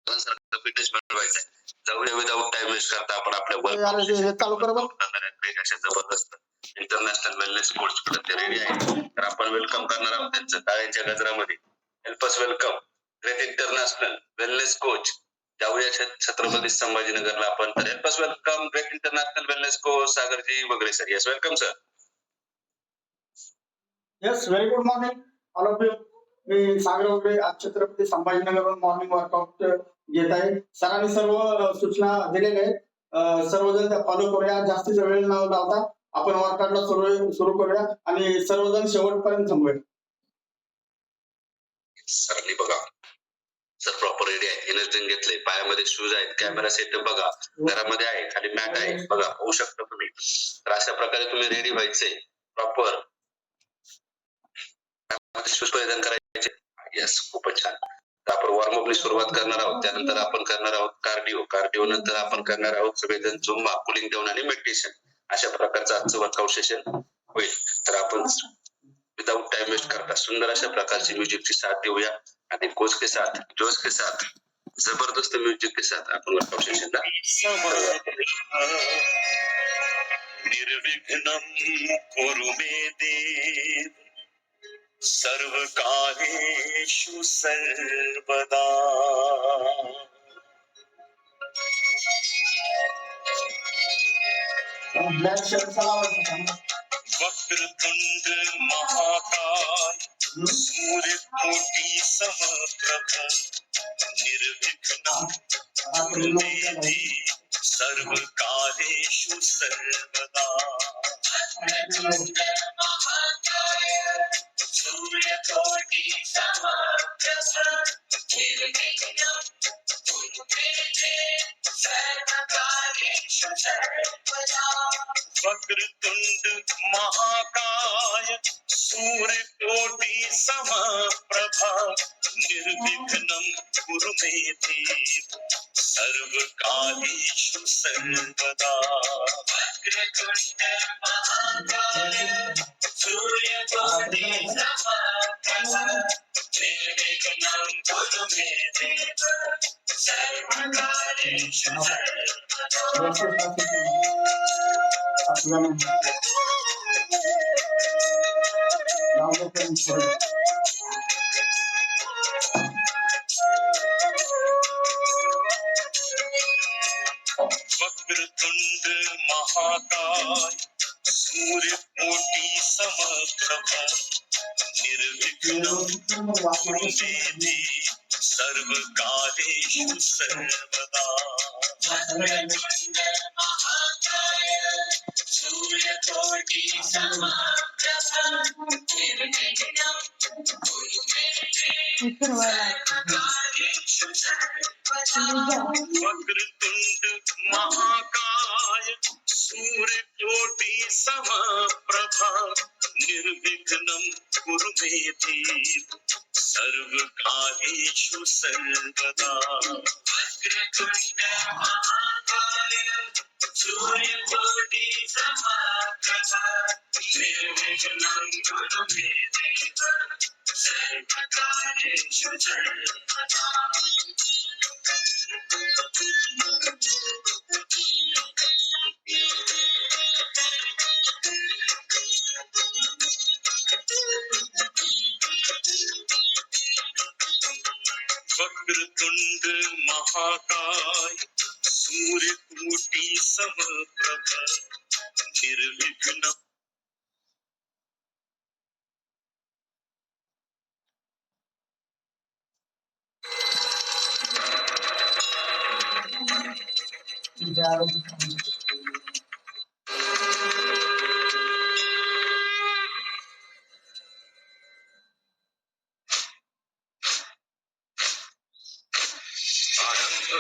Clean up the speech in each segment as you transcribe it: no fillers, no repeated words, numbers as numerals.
Fitness मिळवायचा आहे. जाऊया विदाऊट टाइम वेस्ट करता आपण आपल्या अशा जबरदस्त इंटरनॅशनल वेलनेस कोच कडे रेडी आहे. तर आपण वेलकम करणार आहोत त्यांचं टाळ्यांच्या गजरामध्ये. Help us welcome great international wellness coach. जाऊया छत्रपती संभाजीनगरला आपण. तर help us welcome great international wellness coach Sagarji Wagaire sir. Yes welcome sir. Yes very good morning all of you. मी सागर वगैरे आज छत्रपती संभाजीनगरवरून मॉर्निंग वर्कआउट घेत आहे. सरांनी सर्व सूचना दिलेल्या आहेत. सर्वजण त्या फॉलो करूया. जास्तीचा वेळ न लावता आपण वर्कआउटला सुरू करूया आणि सर्वजण शेवटपर्यंत थांबूया. सरांनी बघा सर प्रॉपर रेडी आहे. एनर्जी घेतले, पायामध्ये शूज आहेत, कॅमेरा सेटअप बघा, घरामध्ये आहे, खाली मॅट आहे बघा, होऊ शकतं तुम्ही. तर अशा प्रकारे तुम्ही रेडी व्हायचे प्रॉपर. शूज परिधान करायचे. यस खूपच छान. तर आपण वॉर्मअपनी सुरुवात करणार आहोत. त्यानंतर आपण करणार आहोत कार्डिओ नंतर आपण करणार आहोत सगळेजण झुंबा, कुलिंग डाऊन आणि मेडिटेशन. अशा प्रकारचं आजचं वर्कआउट सेशन होईल. तर आपण विदाउट टाइम वेस्ट करता सुंदर अशा प्रकारची म्युझिकची साथ देऊया आणि कोच के साथ, जोश के साथ, जबरदस्त म्युझिक के साथ आपण वर्कआउट सेशनला निर्विघ्नं कुरु मे देव सर्व कार्येषु सर्वदा. वक्रतुंड महाकाय सूर्यकोटि समप्रभ निर्विघ्नं कुरु मे देव सर्व कार्येषु सर्वदा. वक्रतुंड महाकाय सूर्यकोटि समप्रभ निर्विघ्नं कुरु मे देव सर्व कार्येषु सर्वदा. वक्रतुंड महाकाय सूर्यकोटि समप्रभा निर्विघ्नं कुरु मे देव सर्व कार्येषु सर्वदा. वक्रतुंड महाकाय सूर्यकोटि समप्रभा निर्विघ्नं कुरु मे देव सर्व कार्येषु सर्वदा. वक्रतुंड महाकाय सूर्यकोटि समप्रभ निर्विघ्नं कुरु मे देव सर्व कार्येषु सर्वदा. वक्रतुंड महाकाय सूर्यकोटि समप्रभ निर्विघ्नं कुरु मे देव सर्व कार्येषु सर्वदा. वक्रतुंड महाकाय सूर्यकोटि समप्रभा निर्विघ्नं कुरु मे देव सर्व कार्येषु सर्वदा. वक्रतुंड महाकाय सूर्यकोटि समप्रभा निर्विघ्नं कुरु मे देव सर्व कार्येषु सर्वदा. वक्रतुंड महाकाय सूर्यकोटि समप्रभ निर्विघ्नं.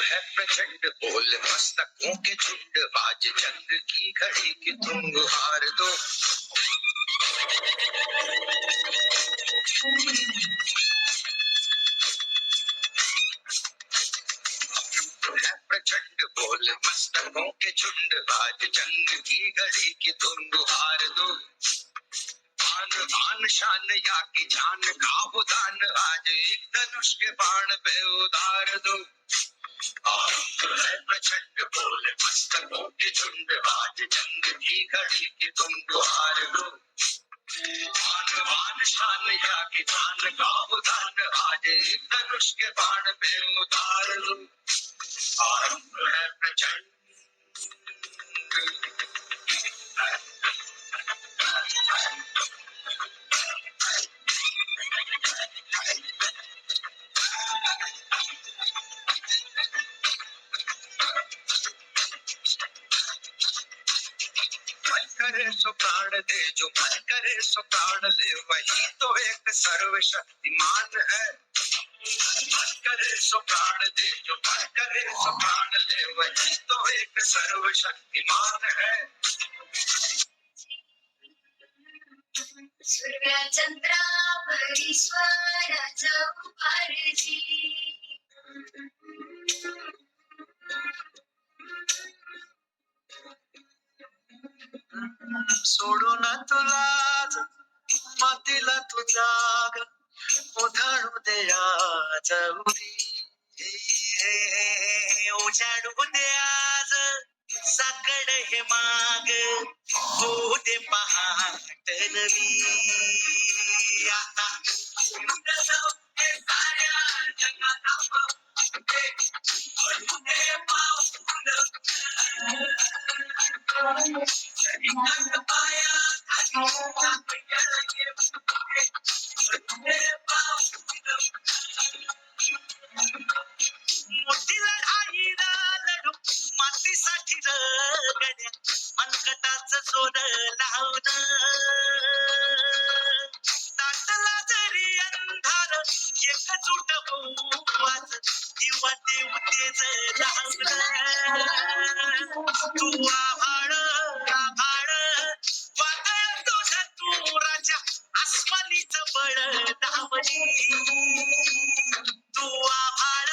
है प्रचंड बोल मस्तकों के झुंड बाज चंद्र की घड़ी की तुम हार दो. है प्रचंड बोल मस्तकों के झुंड बाज चंद्र की घड़ी की तुम हार दो. आन बान शान या की जान का हो दान आज एक धनुष के बाण पे उतार दो. झुंड आज जंग की घड़ी की तुम गुहार लो आन शान या की जान का उदान आज एक धनुष के बाण पे उतार लो आरंभ है प्रचंड मन करे सो प्राण दे जो मन करे सो प्राण ले वही तो एक सर्वशक्तिमान है मन करे सो प्राण दे जो मन करे सो प्राण ले वही तो एक सर्वशक्तिमान है सूर्या चंद्रावरी स्वराचा उभारजी सोडून तुला मातीला तू जाग उधाळू दे आज उरी उजाडू दे आज साकड हे माग होऊ दे पहाट नवी आता हे साऱ्या जगाला पाहू दे पाऊल मोठी लढाई लढू मातीसाठी रगड्या मनकटाच सोड लावण ताटला जरी अंधार एकजूट होऊ वाच किंवा देवतेच लावण तू आभाळ आभाळ वादळ तुझ तू राजा अस्मानीच बळ दावली तू आभाळ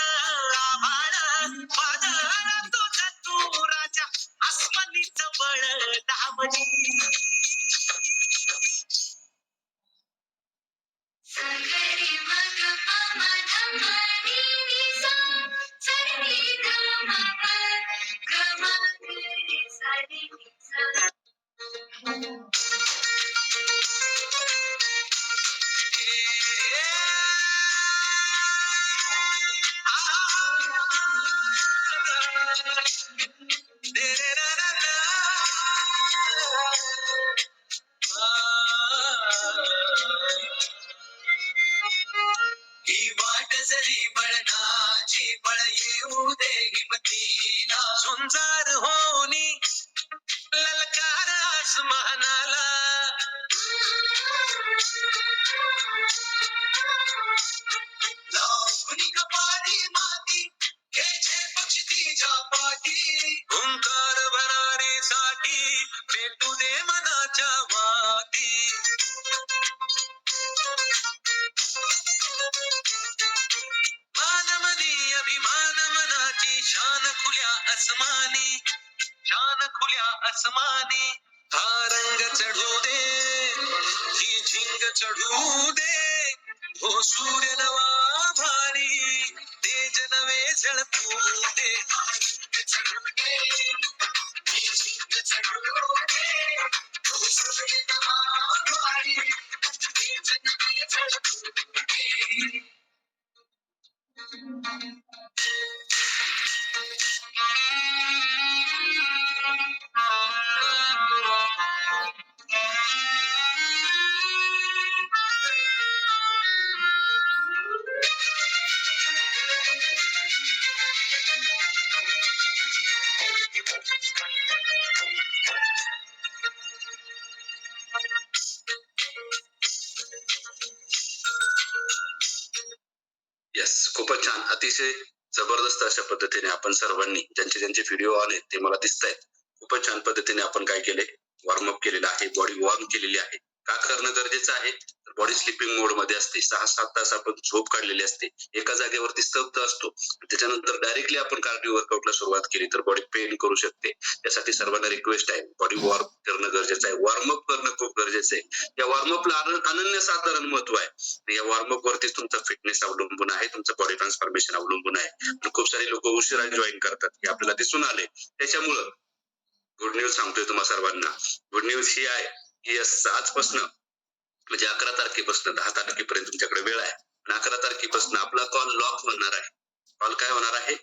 आभाळ वादळ तुझ तू राजा अस्मानीच बळ दावली सगरी मग पमा धमनी निसा सरी गमा गमा गरी सारी निसा ही वाट जरी बळणाची बळ येऊ दे हिमतीला झुंजार होनी ललकार आसमानाला लावणी कपाळी माती घ्यायचे पक्षीच्या पाठी हुंकार भरारीसाठी भेटू दे मनाच्या वाटी मानमनी अभिमान मनाची शान खुल्या अस्मानी शान खुल्या अस्मानी हा रंग चढू दे ही झिंग चढू दे हो सूर्य नवा भारी तेज नवे झळकू दे हा रंग चढू दे ही झिंग चढू दे हो सूर्य नवा भारी तेज नवे झळकू दे येस, खूपच छान. अतिशय जबरदस्त अशा पद्धतीने आपण सर्वांनी ज्यांचे ज्यांचे व्हिडिओ आले ते मला दिसत आहेत, खूपच छान पद्धतीने आपण काय केले, वॉर्मअप केलेलं आहे, बॉडी वॉर्म केलेली आहे. का करणं गरजेचं आहे? बॉडी स्लिपिंग मोड मध्ये असते, 6-7 तास आपण झोप काढलेली असते, एका जागेवरती स्तब्ध असतो. त्याच्यानंतर डायरेक्टली आपण कार्डिओ वर्कआउटला सुरुवात केली तर बॉडी पेन करू शकते. त्यासाठी सर्वांना रिक्वेस्ट आहे, बॉडी वॉर्म करणं गरजेचं आहे, वॉर्मअप करणं खूप गरजेचं आहे. या वॉर्मअपला अनन्यसाधारण महत्व आहे. या वॉर्मअप वरतीच तुमचा फिटनेस अवलंबून आहे, तुमचं बॉडी ट्रान्सफॉर्मेशन अवलंबून आहे. खूप सारे लोक उशिरा जॉईन करतात हे आपल्याला दिसून आले. त्याच्यामुळं गुड न्यूज सांगतोय तुम्हाला सर्वांना. गुड न्यूज ही आहे की आजपासून म्हणजे 11 तारखेपासून 10 तारखेपर्यंत तुमच्याकडे वेळ आहे. आणि 11 तारखेपासून आपला कॉल लॉक होणार आहे. कॉल काय होणार आहे?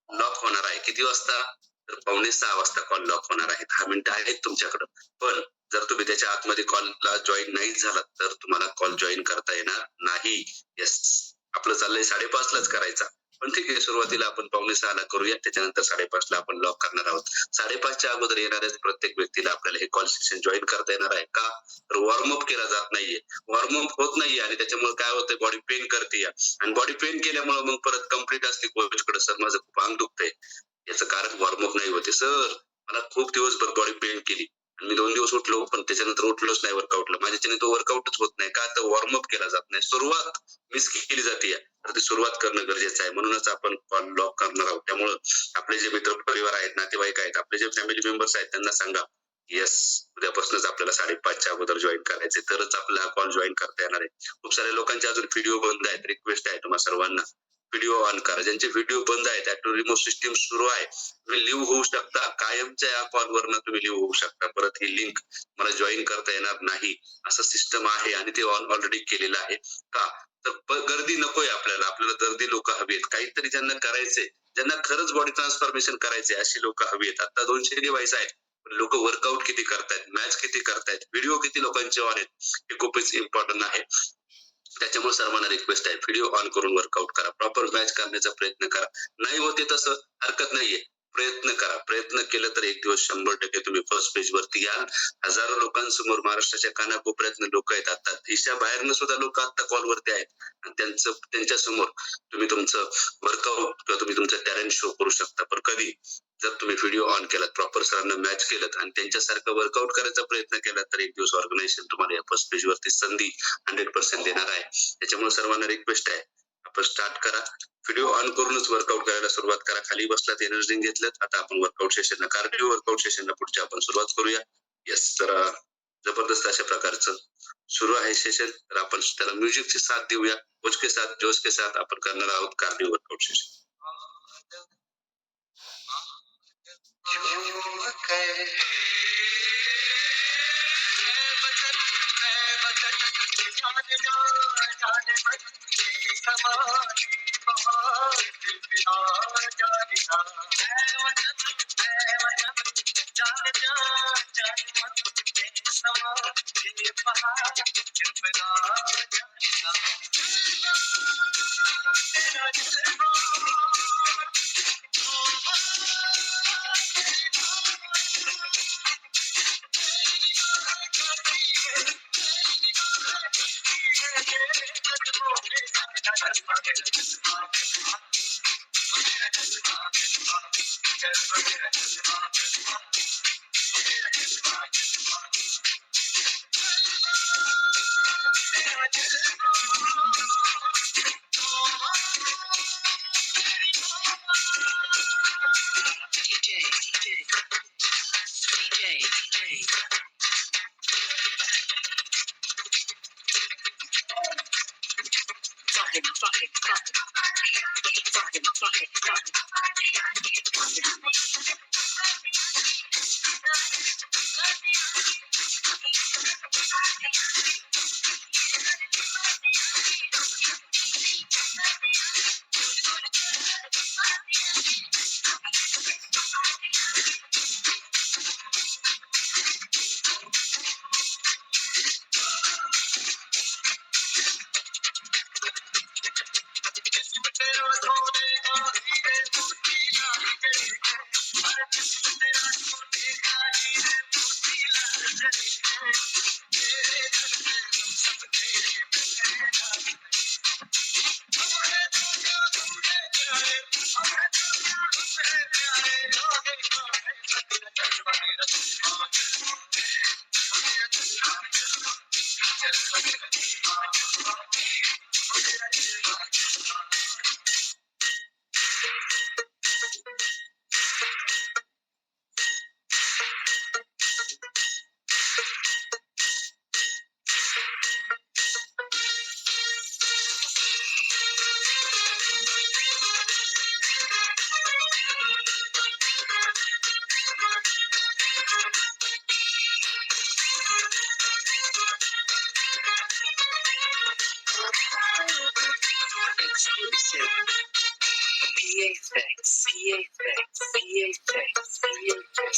लॉक होणार आहे. किती वाजता? तर 5:45 वाजता कॉल लॉक होणार आहे. 10 मिनिटं आहेत तुमच्याकडे. पण जर तुम्ही त्याच्या आतमध्ये कॉलला जॉईन नाही झालात तर तुम्हाला कॉल जॉईन करता येणार नाही. येस, आपलं चाललंय 5:30 लाच करायचा. पण ठीक आहे, सुरुवातीला आपण 5:45 करूया, त्याच्यानंतर 5:30 आपण लॉक करणार आहोत. 5:30च्या अगोदर येणाऱ्या प्रत्येक व्यक्तीला आपल्याला हे कॉल सेशन जॉईन करता येणार आहे. का? तर वॉर्मअप केला जात नाहीये, वॉर्मअप होत नाहीये आणि त्याच्यामुळे काय होतंय, बॉडी पेन करते आणि बॉडी पेन केल्यामुळे मग परत कंप्लीट असते कोचकडे, सर माझं खूप अंग दुखतंय. याचं कारण वॉर्मअप नाही होते. सर मला खूप दिवसभर बॉडी पेन केली आणि मी 2 दिवस उठलो, पण त्याच्यानंतर उठलोच नाही वर्कआउटला. माझ्याच्याने तो वर्कआउटच होत नाही. का? तर वॉर्मअप केला जात नाही. सुरुवात मिस केली जाते, तर ती सुरुवात करणं गरजेचं आहे. म्हणूनच आपण कॉल लॉक करणार आहोत. त्यामुळं आपले जे मित्र परिवार आहेत, नातेवाईक आहेत, आपले जे फॅमिली मेंबर्स आहेत, त्यांना सांगा येस, उद्यापासूनच आपल्याला 5:30च्या अगोदर जॉईन करायचे, तरच आपल्याला कॉल जॉईन करता येणार आहे. खूप साऱ्या लोकांचे अजून व्हिडिओ बंद आहेत. रिक्वेस्ट आहे तुम्हाला सर्वांना, व्हिडिओ ऑन करा. ज्यांचे व्हिडिओ बंद आहेत, ऍक्टिव्ह रिमोट सिस्टीम सुरू आहे, तुम्ही लिव्ह होऊ शकता. कायमच्या या कॉलवरनं तुम्ही लिव्ह होऊ शकता. परत ही लिंक मला जॉईन करता येणार नाही असं सिस्टम आहे आणि ते ऑलरेडी केलेलं आहे. का? तर गर्दी नकोय आपल्याला. आपल्याला दर्दी लोक हवी आहेत, काहीतरी ज्यांना करायचंय, ज्यांना खरंच बॉडी ट्रान्सफॉर्मेशन करायचंय, अशी लोक हवी आहेत. आता 200 डिव्हाइस आहेत, लोक वर्कआउट किती करतायत, मॅच किती करतायत, व्हिडिओ किती लोकांचे ऑन आहेत, हे खूपच इम्पॉर्टंट आहे. त्याच्यामुळे सर्वांना रिक्वेस्ट आहे, व्हिडिओ ऑन करून वर्कआउट करा, प्रॉपर मॅच करण्याचा प्रयत्न करा. नाही होते तसं हरकत नाहीये, प्रयत्न करा. प्रयत्न केलं तर एक दिवस 100% तुम्ही फर्स्ट पेज वरती याल. हजारो लोकांसमोर महाराष्ट्राच्या कानाकोपऱ्यातनं लोक आहेत, आता देशा बाहेरनं सुद्धा लोक आता कॉलवरती आहेत आणि त्यांच्या समोर तुम्ही तुमचं वर्कआउट किंवा तुम्ही तुमचं टॅलेंट शो करू शकता. पण कधी? जर तुम्ही व्हिडिओ ऑन केलात, प्रॉपर सरांना मॅच केलं आणि त्यांच्यासारखं वर्कआउट करायचा प्रयत्न केला, तर एक दिवस ऑर्गनायझेशन तुम्हाला या फर्स्ट पेज वरती संधी 100% देणार आहे. त्याच्यामुळे सर्वांना रिक्वेस्ट आहे, आपण स्टार्ट करा. व्हिडिओ ऑन करूनच वर्कआउट करायला सुरुवात करा. खाली बसलात, एनर्जी घेतलं, आता आपण वर्कआउट सेशनला, कार्डिओ वर्कआउट सेशनला पुढच्या आपण सुरुवात करूया. येस, तर जबरदस्त अशा प्रकारचं सुरू आहे सेशन. तर आपण त्याला म्युझिकची साथ देऊया. कोच के साथ, जोश के साथ आपण करणार आहोत कार्डिओ वर्कआउट सेशन.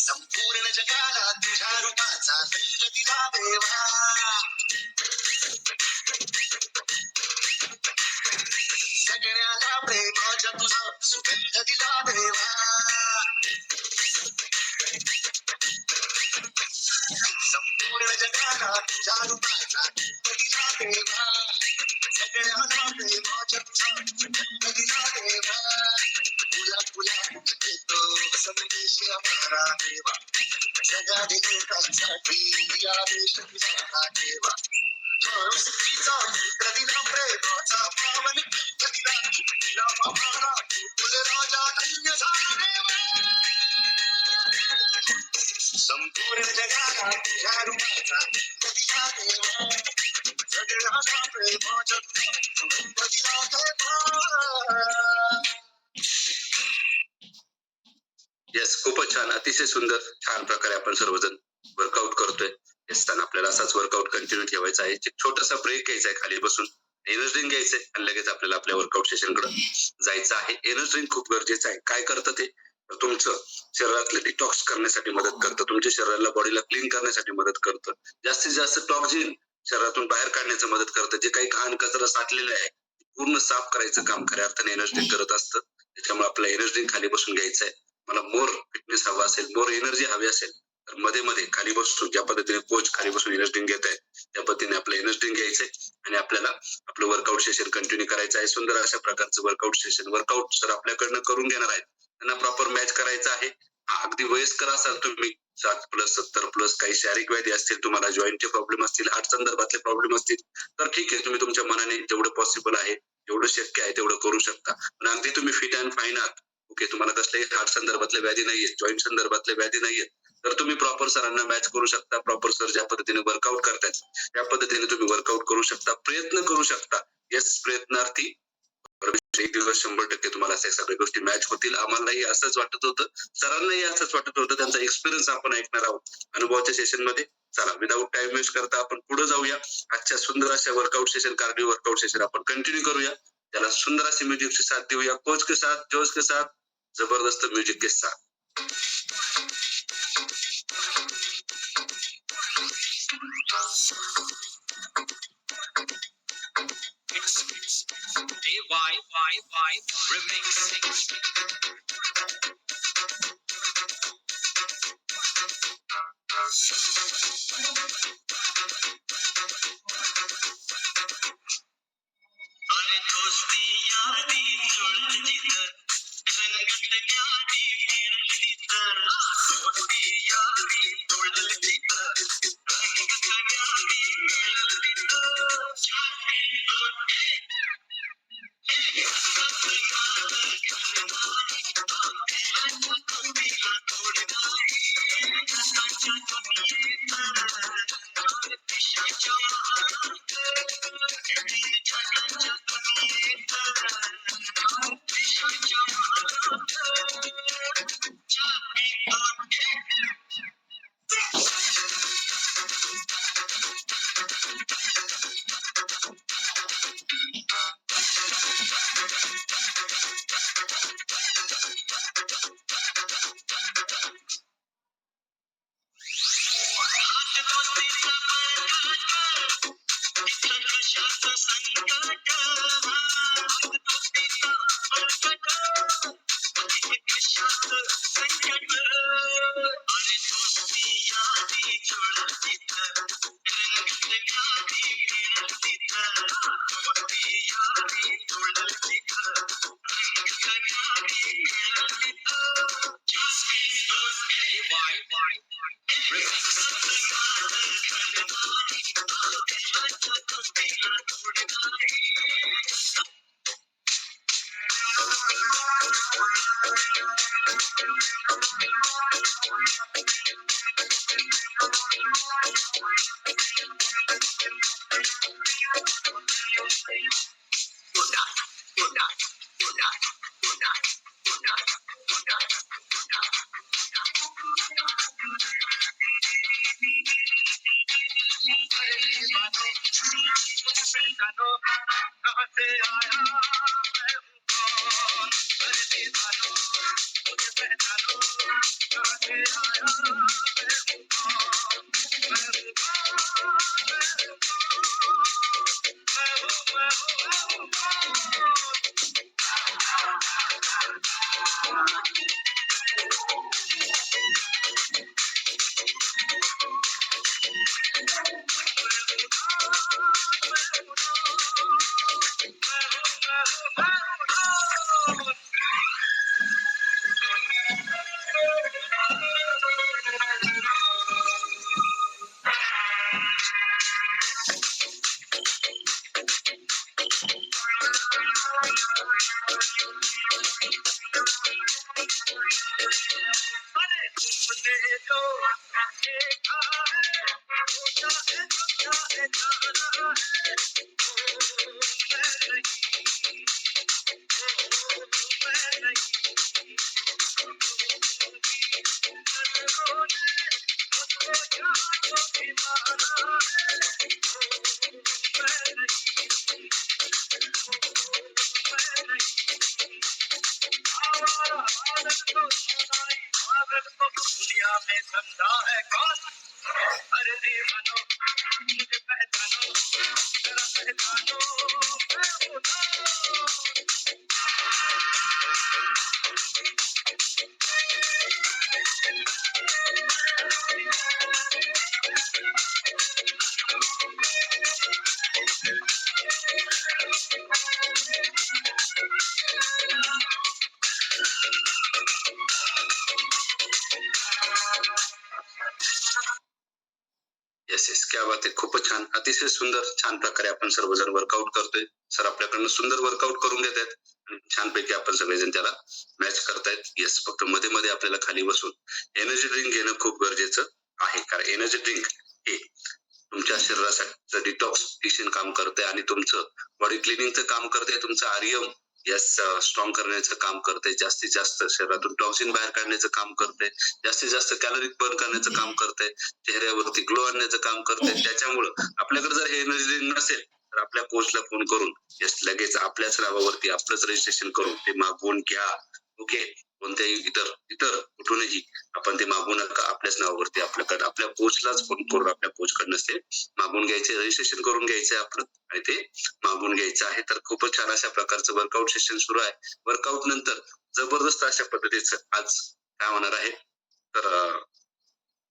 संपूर्ण जगाला तुझ्या रूपाचा रंग दिला देवा सगळ्याला प्रेमाच्या तुझा सुगंध दिला देवा संपूर्ण जगाला तुझ्या रूपाचा रंग दिला देवा सगळ्याला प्रेमाच्या तुझा सुगंध दिला देवा तुला तुला देतो संदेश आम्हाला देवा जगातील लोकांसाठी आदेश तुझा देवा मस्तीचा दिला प्रेमाचा पावन दिला दिला आम्हाला तुझे राजा धन्य झाला देवा संपूर्ण जगाला तुझ्या रूपाचा दिला देवा सगळ्यांना प्रेमाच्या सुगंध दिला देवा येस, खूपच छान, अतिशय सुंदर, छान प्रकारे आपण सर्वजण वर्कआउट करतोय. असताना आपल्याला असाच वर्कआउट कंटिन्यू ठेवायचा आहे. एक छोटासा ब्रेक घ्यायचा आहे, खाली बसून एनर्जी ड्रिंक घ्यायचंय आणि लगेच आपल्याला आपल्या वर्कआउट सेशन कडे जायचं आहे. एनर्जी ड्रिंक खूप गरजेचं आहे. काय करतं ते? तर तुमचं शरीरातले डिटॉक्स करण्यासाठी मदत करतं, तुमच्या शरीराला बॉडीला क्लीन करण्यासाठी मदत करतं, जास्तीत जास्त टॉक्झिन शरीरातून बाहेर काढण्याचं मदत करतं. जे काही घाण कचरा साठलेला आहे पूर्ण साफ करायचं काम खऱ्या अर्थाने एनर्जी ड्रिंक करत असतं. त्याच्यामुळे आपल्याला एनर्जी ड्रिंक खाली बसून घ्यायचं आहे. मला मोर फिटनेस हवा असेल, मोर एनर्जी हवी असेल तर मध्ये मध्ये खाली बसून, ज्या पद्धतीने कोच खाली बसून एनर्जी ड्रिंक घेत आहे त्या पद्धतीने आपलं एनर्जी ड्रिंक घ्यायचंय आणि आपल्याला आपलं वर्कआउट सेशन कंटिन्यू करायचं आहे. सुंदर अशा प्रकारचं वर्कआउट सेशन, वर्कआउट सर आपल्याकडनं करून घेणार आहेत, त्यांना प्रॉपर मॅच करायचं आहे. अगदी वयस्कर असाल तुम्ही, 60+ 70+, काही शारीरिक व्याधी असतील, तुम्हाला जॉईंटचे प्रॉब्लेम असतील, हार्ट संदर्भातले प्रॉब्लेम असतील तर ठीक आहे, तुम्ही तुमच्या मनाने जेवढं पॉसिबल आहे, जेवढं शक्य आहे तेवढं करू शकता. पण अगदी तुम्ही फिट अँड फाईन आहात, ओके, तुम्हाला कसल्याही हार्ट संदर्भातले व्याधी नाहीये, जॉईंट संदर्भातले व्याधी नाहीये, तर तुम्ही प्रॉपर सरांना मॅच करू शकता. प्रॉपर सर ज्या पद्धतीने वर्कआउट करतात त्या पद्धतीने तुम्ही वर्कआउट करू शकता, प्रयत्न करू शकता. येस, प्रयत्नार्थी एक दिवस 100% तुम्हाला अशा सगळ्या गोष्टी मॅच होतील. आम्हालाही असंच वाटत होतं, सरांनाही असंच वाटत होतं. त्यांचा एक्सपिरियन्स आपण ऐकणार आहोत अनुभवाच्या सेशन मध्ये. चला, विदाऊट टाइम वेस्ट करता आपण पुढे जाऊया. आजच्या सुंदर अशा workout session, cardio workout session आपण कंटिन्यू करूया. त्याला सुंदर अशी म्युझिकची साथ देऊया, कोच के साथ, जोश के साथ, जबरदस्त म्युझिक के साथ. AYYY remixing. अरे दोस्ती यारी जुळली तर रंगत गाडी फिरली तर दोस्ती यारी जुळली तर रंगत गाडी फिरली तर चाहे दोस्ती कहाँ से आया मैं हूँ कौन, अरे दीवानो मुझे पहचानो कहाँ से आया मैं हूँ कौन मैं हूँ कौन मैं हूँ कौन अरे तुमने जो देखा है वो चाहे जो चाहे जाना है ओ मैं नहीं ओ मैं नहीं नजरों ने मुझको जहाँ जो भी माना है ओ मैं नहीं मैं नहीं आवारा आदत को सदाई आदत को दुनिया में धंधा है कौन अरे दीवानो मुझे पहचानो जरा पहचानो मैं हूँ कौन येस येस, क्या बात आहे. खूपच छान, अतिशय सुंदर, छान प्रकारे आपण सर्वजण वर्कआउट करतोय. सर आपल्याकडनं सुंदर वर्कआउट करून देत आहेत आणि छानपैकी आपण सगळेजण त्याला मॅच करतायत. येस, फक्त मध्ये मध्ये आपल्याला खाली बसून एनर्जी ड्रिंक घेणं खूप गरजेचं आहे, कारण एनर्जी ड्रिंक हे तुमच्या शरीरासाठी डिटॉक्सिफिकेशन काम करते आणि तुमचं बॉडी क्लिनिंगचं काम करते, तुमचं आर्यम यस स्ट्रॉंग करण्याचं काम करते, जास्तीत जास्त शरीरातून टॉक्सिन बाहेर काढण्याचं काम करते, जास्तीत जास्त कॅलरी बर्न करण्याचं काम करते, चेहऱ्यावरती ग्लो आणण्याचं काम करते. त्याच्यामुळं आपल्याकडे जर हे एनर्जी ड्रिंक नसेल तर आपल्या कोचला फोन करून यस लगेच आपल्याच नावावरती आपलंच रजिस्ट्रेशन करून ते मागवून घ्या. ओके, कोणत्याही इतर कुठूनही आपण ते मागवू नका, आपल्याच नावावरती आपल्याकडे आपल्या कोचलाच फोन करून आपल्या कोचकडनं ते मागवून घ्यायचे, रजिस्ट्रेशन करून घ्यायचे आपण आणि ते मागवून घ्यायचं आहे. तर खूपच छान अशा प्रकारचं वर्कआउट सेशन सुरू आहे. वर्कआउट नंतर जबरदस्त अशा पद्धतीचं आज काय होणार आहे, तर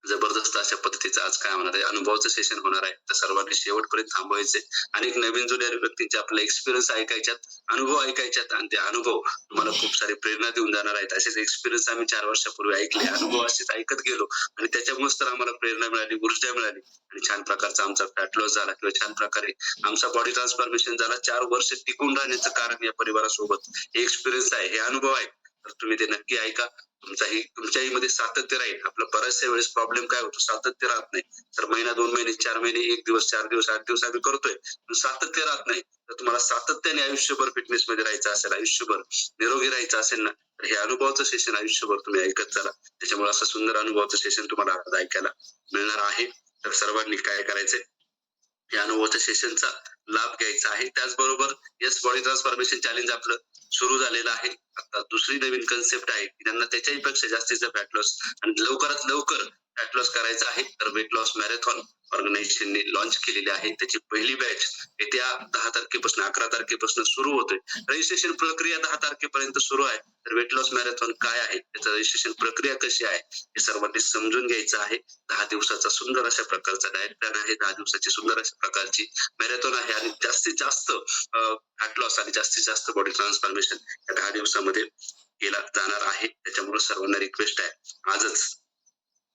जबरदस्त अशा पद्धतीचं आज काय होणार आहे, अनुभवाचं सेशन होणार आहे. तर सर्वांनी शेवटपर्यंत थांबवायचे आणि एक नवीन जुन्या व्यक्तींचे आपले एक्सपिरियन्स ऐकायच्यात, अनुभव ऐकायच्यात आणि ते अनुभव तुम्हाला खूप सारी प्रेरणा देऊन जाणार आहेत. असेच एक्सपिरियन्स आम्ही 4 वर्षापूर्वी ऐकले, अनुभव असेच ऐकत गेलो आणि त्याच्यामुळेच तर आम्हाला प्रेरणा मिळाली, ऊर्जा मिळाली आणि छान प्रकारचा आमचा फॅट लॉस झाला किंवा छान प्रकारे आमचा बॉडी ट्रान्सफॉर्मेशन झाला. 4 वर्ष टिकून राहण्याचं कारण या परिवारासोबत हे एक्सपिरियन्स आहे, हे अनुभव आहे. तर तुम्ही ते नक्की ऐका. तुमच्याही मध्ये सातत्य राहील. आपलं बऱ्याचशा वेळेस प्रॉब्लेम काय होतो, सातत्य राहत नाही. तर महिना 2 महिने 4 महिने 1 दिवस 4 दिवस 8 दिवस आम्ही करतोय, पण सातत्य राहत नाही. तर तुम्हाला सातत्याने आयुष्यभर फिटनेस मध्ये राहायचं असेल, आयुष्यभर निरोगी राहायचं असेल ना, तर हे अनुभवाचं सेशन आयुष्यभर तुम्ही ऐकत चला. त्याच्यामुळे असं सुंदर अनुभवाचं सेशन तुम्हाला आज ऐकायला मिळणार आहे. तर सर्वांनी काय करायचंय, या अनुभवाच्या सेशनचा लाभ घ्यायचा आहे. त्याचबरोबर यस बॉडी ट्रान्सफॉर्मेशन चॅलेंज आपलं सुरू झालेलं आहे. आता दुसरी नवीन कन्सेप्ट आहे की त्यांना त्याच्याही पेक्षा जास्तीचा फॅट लॉस आणि लवकरात लवकर फॅट लॉस करायचा आहे. तर वेट लॉस मॅरेथॉन ऑर्गनायझेशनने लॉन्च केलेली आहे. त्याची पहिली बॅच येत्या 10 तारखेपासून 11 तारखेपासून सुरू होते. रजिस्ट्रेशन प्रक्रिया 10 तारखेपर्यंत सुरू आहे. तर वेट लॉस मॅरेथॉन काय आहे, त्याचं रजिस्ट्रेशन प्रक्रिया कशी आहे हे सर्वांनी समजून घ्यायचं आहे. 10 दिवसाचा सुंदर अशा प्रकारचा डाएट प्लॅन आहे, 10 दिवसाची सुंदर अशा प्रकारची मॅरेथॉन आहे आणि जास्तीत जास्त फॅट लॉस आणि जास्तीत जास्त बॉडी ट्रान्सफॉर्मेशन या 10 दिवसामध्ये केला जाणार आहे. त्याच्यामुळे सर्वांना रिक्वेस्ट आहे, आजच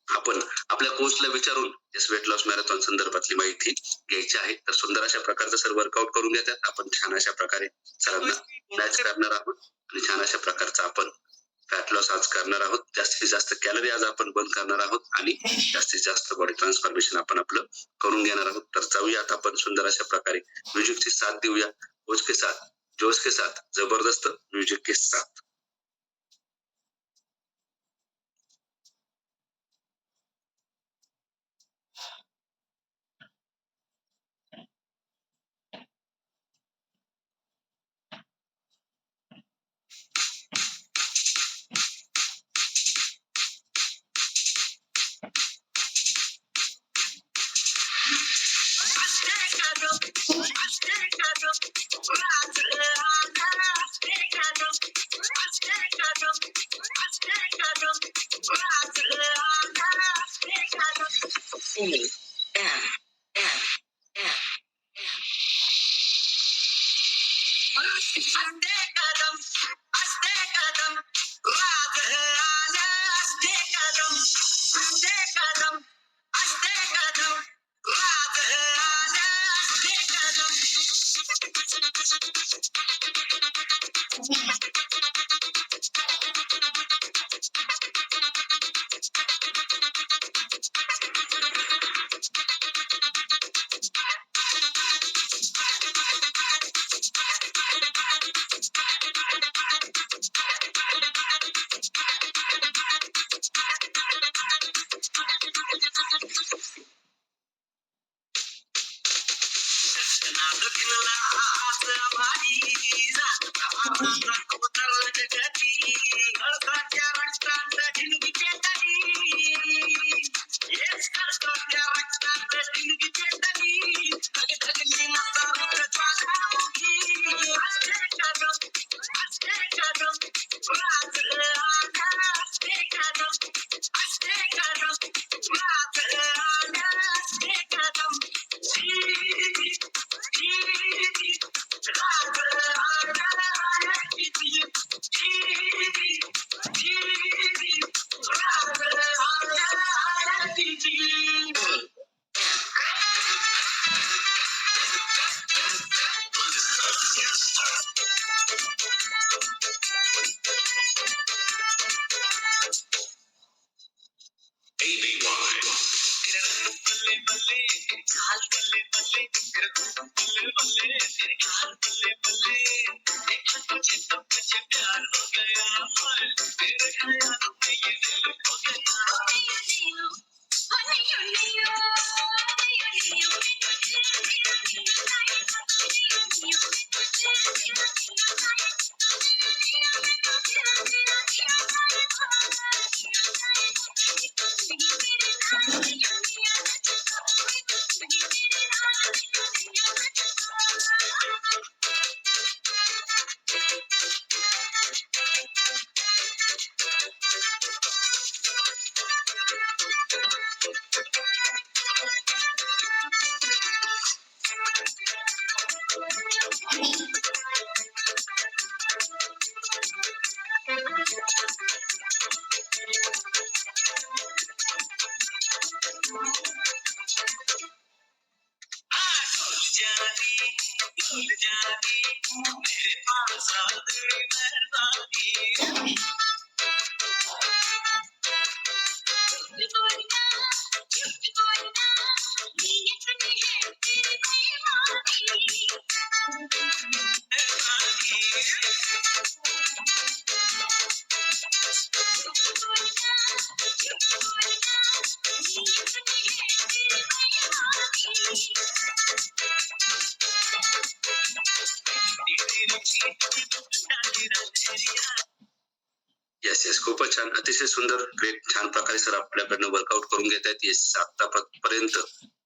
आपण आपल्या कोचला विचारून वेट लॉस मॅरेथॉन संदर्भातली माहिती घ्यायची आहे. तर सुंदर अशा प्रकारचं सर वर्कआउट करून घेतात. आपण छान अशा प्रकारे सरांना मॅच करणार आहोत आणि छान अशा प्रकारचा आपण फॅट लॉस आज करणार आहोत. जास्तीत जास्त कॅलरी आज आपण बंद करणार आहोत आणि जास्तीत जास्त बॉडी ट्रान्सफॉर्मेशन आपण आपलं करून घेणार आहोत. तर जाऊयात आपण सुंदर अशा प्रकारे म्युझिकची साथ देऊया. कोच के साथ, जोश के साथ, जबरदस्त म्युझिक के साथ. असते कदम असते कदम राज आलं असते कदम असते कदम असते कदम राज आलं असते येस येस खूपच छान अतिशय सुंदर ग्रेट छान प्रकारे सर आपल्याकडनं वर्कआउट करून घेत आहेत. येस आतापर्यंत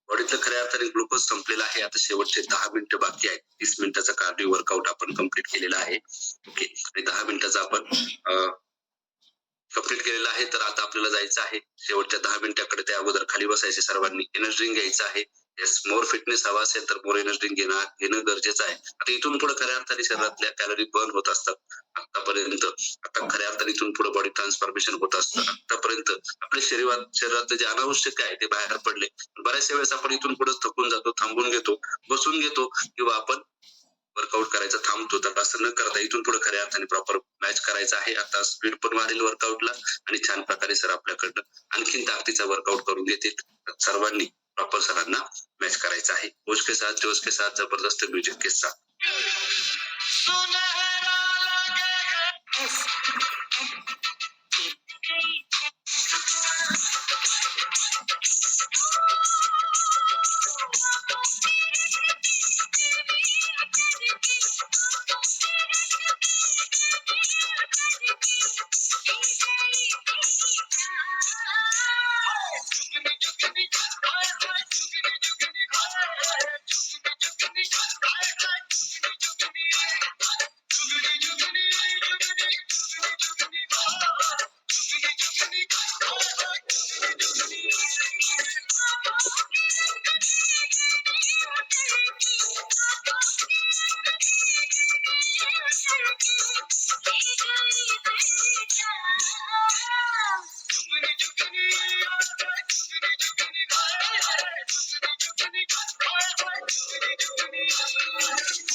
बॉडीतलं खऱ्या अर्थाने ग्लुकोज संपलेला आहे. आता शेवटचे 10 मिनिटं बाकी आहेत. 30 मिनिटाचा कार्डिओ वर्कआउट आपण कम्प्लीट केलेला आहे. ओके आणि 10 मिनिटाचा आपण कम्प्लीट केलेला आहे. तर आता आपल्याला जायचं आहे शेवटच्या 10 मिनिटाकडे. त्या अगोदर खाली बसायचे सर्वांनी. एनर्जी ड्रिंक घ्यायचं आहे. येस मोर फिटनेस हवा असेल तर मोर एनर्जी ड्रिंक घेणं गरजेचं आहे. आता इथून पुढे खऱ्या अर्थाने शरीरातल्या कॅलरी बर्न होत असतात. आतापर्यंत आता खऱ्या अर्थाने इथून पुढे बॉडी ट्रान्सफॉर्मेशन होत असतं. आतापर्यंत आपल्या शरीरात जे अनावश्यक आहे ते बाहेर पडले. बऱ्याचशा वेळेस आपण इथून पुढे थकून जातो, थांबून घेतो, बसून घेतो किंवा आपण वर्कआउट करायचं थांबतो. तर असं न करता इथून पुढे खऱ्या अर्थाने प्रॉपर मॅच करायचं आहे. आता स्पीड पण वाढेल वर्कआउटला आणि छान प्रकारे सर आपल्याकडनं आणखीन ताकदीचा वर्कआउट करून घेतील. सर्वांनी प्रॉपर सरांना मॅच करायचं आहे. जोश के साथ जबरदस्त म्युझिक के साथ.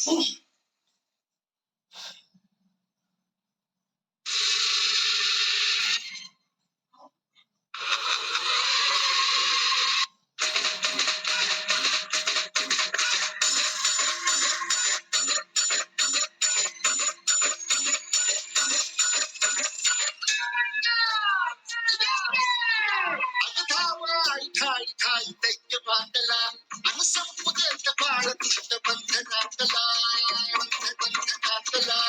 ठाई ठाई दैत्य बांधला आणि संपुदेत बाळ दुष्ट बंधनातला बंधनातला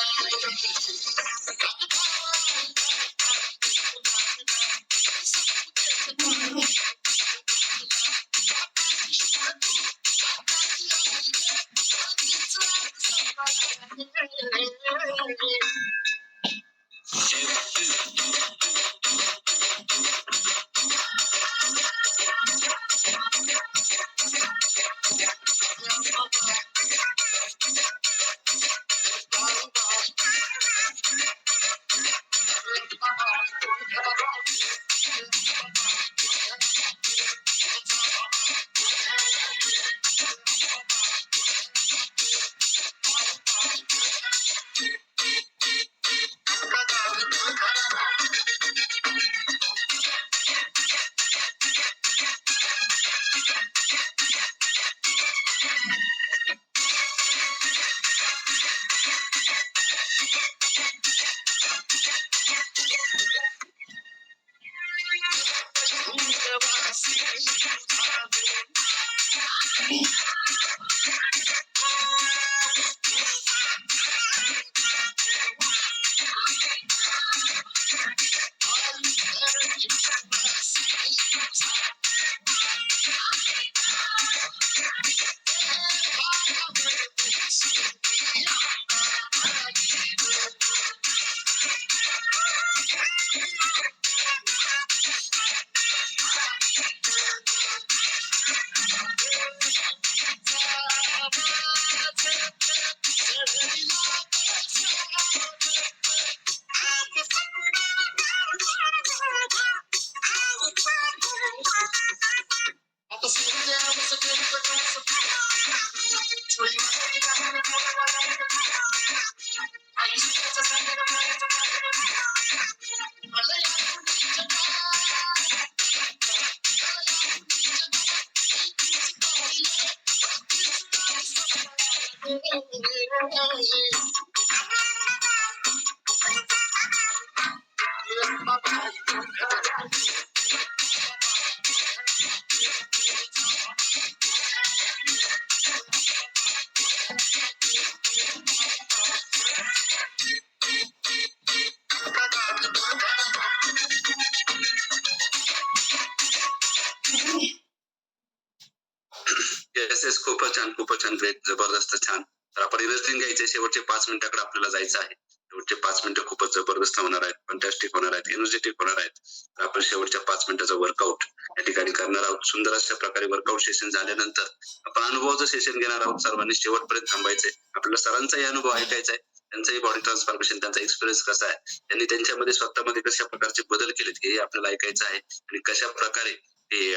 येस येस, खूपच छान ग्रेट, जबरदस्त, छान. तर आपण इन्व्हेस्टिंग घ्यायचे, शेवटचे 5 मिनिटाकडे आपल्याला जायचं आहे. शेवटचे 5 मिनिटं खूपच जबरदस्त होणार आहेत, फंटॅस्टिक होणार आहेत, एनर्जेटिक होणार आहेत. तर आपण शेवटच्या 5 मिनिटाचा वर्कआउट या ठिकाणी करणार आहोत. सुंदर अशा प्रकारे वर्कआउट सेशन झाल्यानंतर आपण अनुभवाचं सेशन घेणार आहोत. सर्वांनी शेवटपर्यंत थांबायचंय. आपल्याला सरांचाही अनुभव ऐकायचा आहे, त्यांचाही बॉडी ट्रान्सफॉर्मेशन, त्यांचा एक्सपिरियन्स कसा आहे, त्यांनी त्यांच्यामध्ये स्वतःमध्ये कशा प्रकारचे बदल केलेत हे आपल्याला ऐकायचं आहे. आणि कशा प्रकारे ते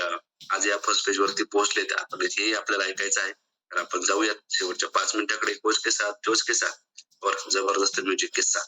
आज या फर्स्ट पेज वरती पोहोचलेत हे आपल्याला ऐकायचं आहे. तर आपण जाऊयात शेवटच्या 5 मिनिटाकडे. जोश के साथ और जबरदस्त म्युझिक के साथ.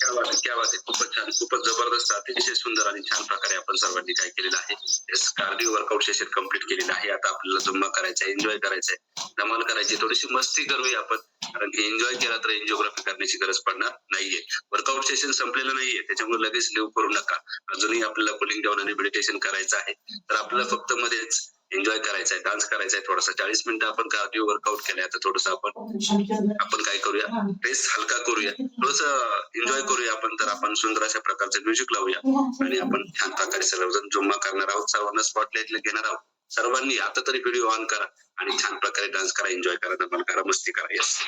क्या बात आहे, क्या बात आहे. खूपच छान, खूपच जबरदस्त, अतिशय सुंदर आणि छान प्रकारे आपण सर्वांनी काय केलेलं आहे, कार्डिओ वर्कआउट सेशन कंप्लीट केलेलं आहे. आता आपल्याला जुम्मा करायचा आहे, एन्जॉय करायचा आहे, धमाल करायची, थोडीशी मस्ती करूया आपण, कारण की एन्जॉय केला तर एन्जिओग्राफी करण्याची गरज पडणार नाहीये. वर्कआउट सेशन संपलेलं नाहीये, त्याच्यामुळे लगेच लिव्ह करू नका. अजूनही आपल्याला कुलिंग डाऊन आणि मेडिटेशन करायचं आहे. तर आपल्याला फक्त मध्येच एन्जॉय करायचा आहे, डान्स करायचा आहे, थोडासा 40 मिनिटं आपण कार्डिओ वर्कआउट केलाय. आता थोडस आपण काय करूया, पेस हलका करूया, थोडस एन्जॉय करूया आपण. तर आपण सुंदर अशा प्रकारचं म्युझिक लावूया आणि आपण छान प्रकारे सर्वजण जुम्मा करणार आहोत, सर्वांना स्पॉटलाइटला घेणार आहोत. सर्वांनी आता तरी व्हिडिओ ऑन करा आणि छान प्रकारे डान्स करा, एन्जॉय करा, धमाल करा, मस्ती करा. येस.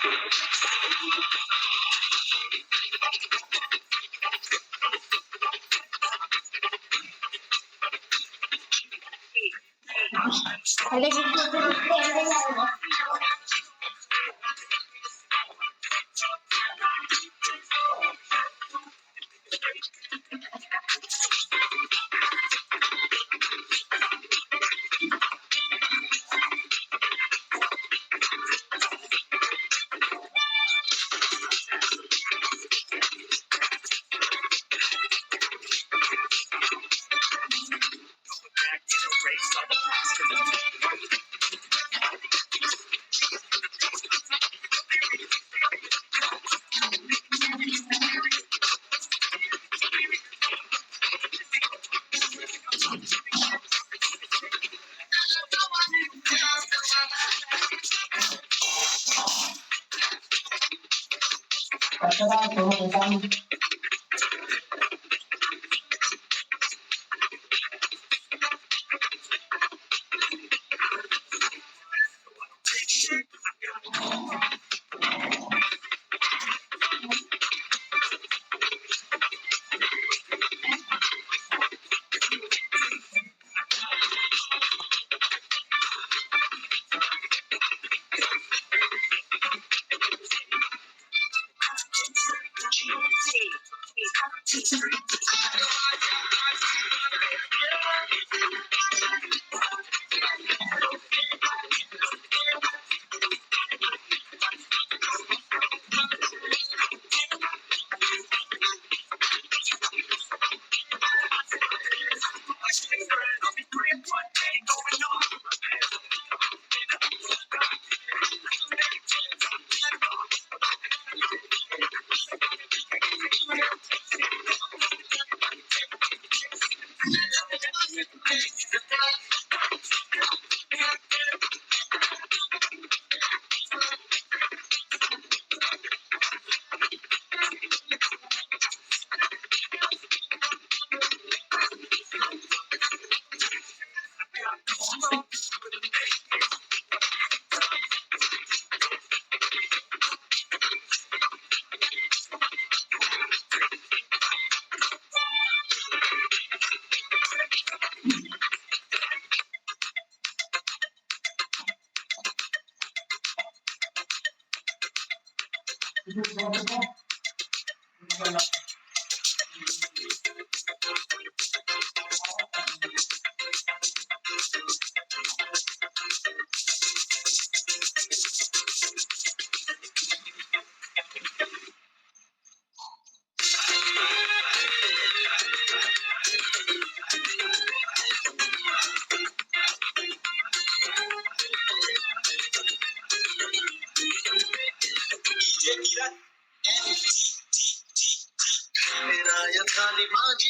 झाली माझी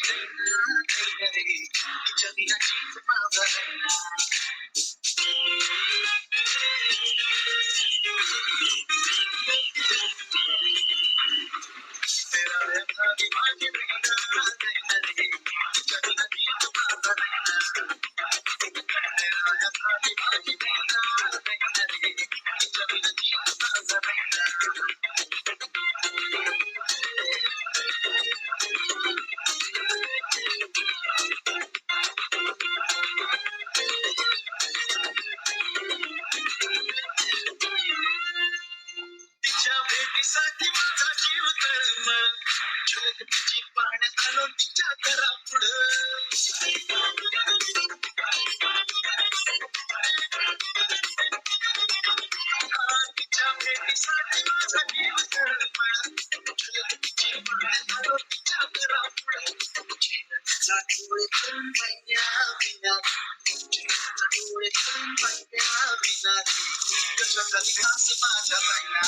जगण्याची माझा झाली माझी जगण्याची माझा झाली माझी जगण्याची माझा तिच्या भेटीसाठी माझा जीव कर्म जगतीची पाहण्यात आलो तिच्या तिच्या भेटीसाठी माझा जीव कर्म जगतीची पाहण्यात आलो तिच्या डोळे विना डोळे विना कशासाठी घास माझ्या राहिला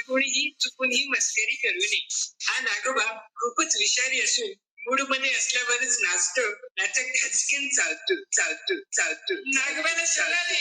कोणीही चुकून ही मस्करी करू नये. हा नागोबा खूपच विषारी असून मूड मध्ये असल्यावरच नाचतो, नाचक खचकन चालतो. नागोबाला चालते.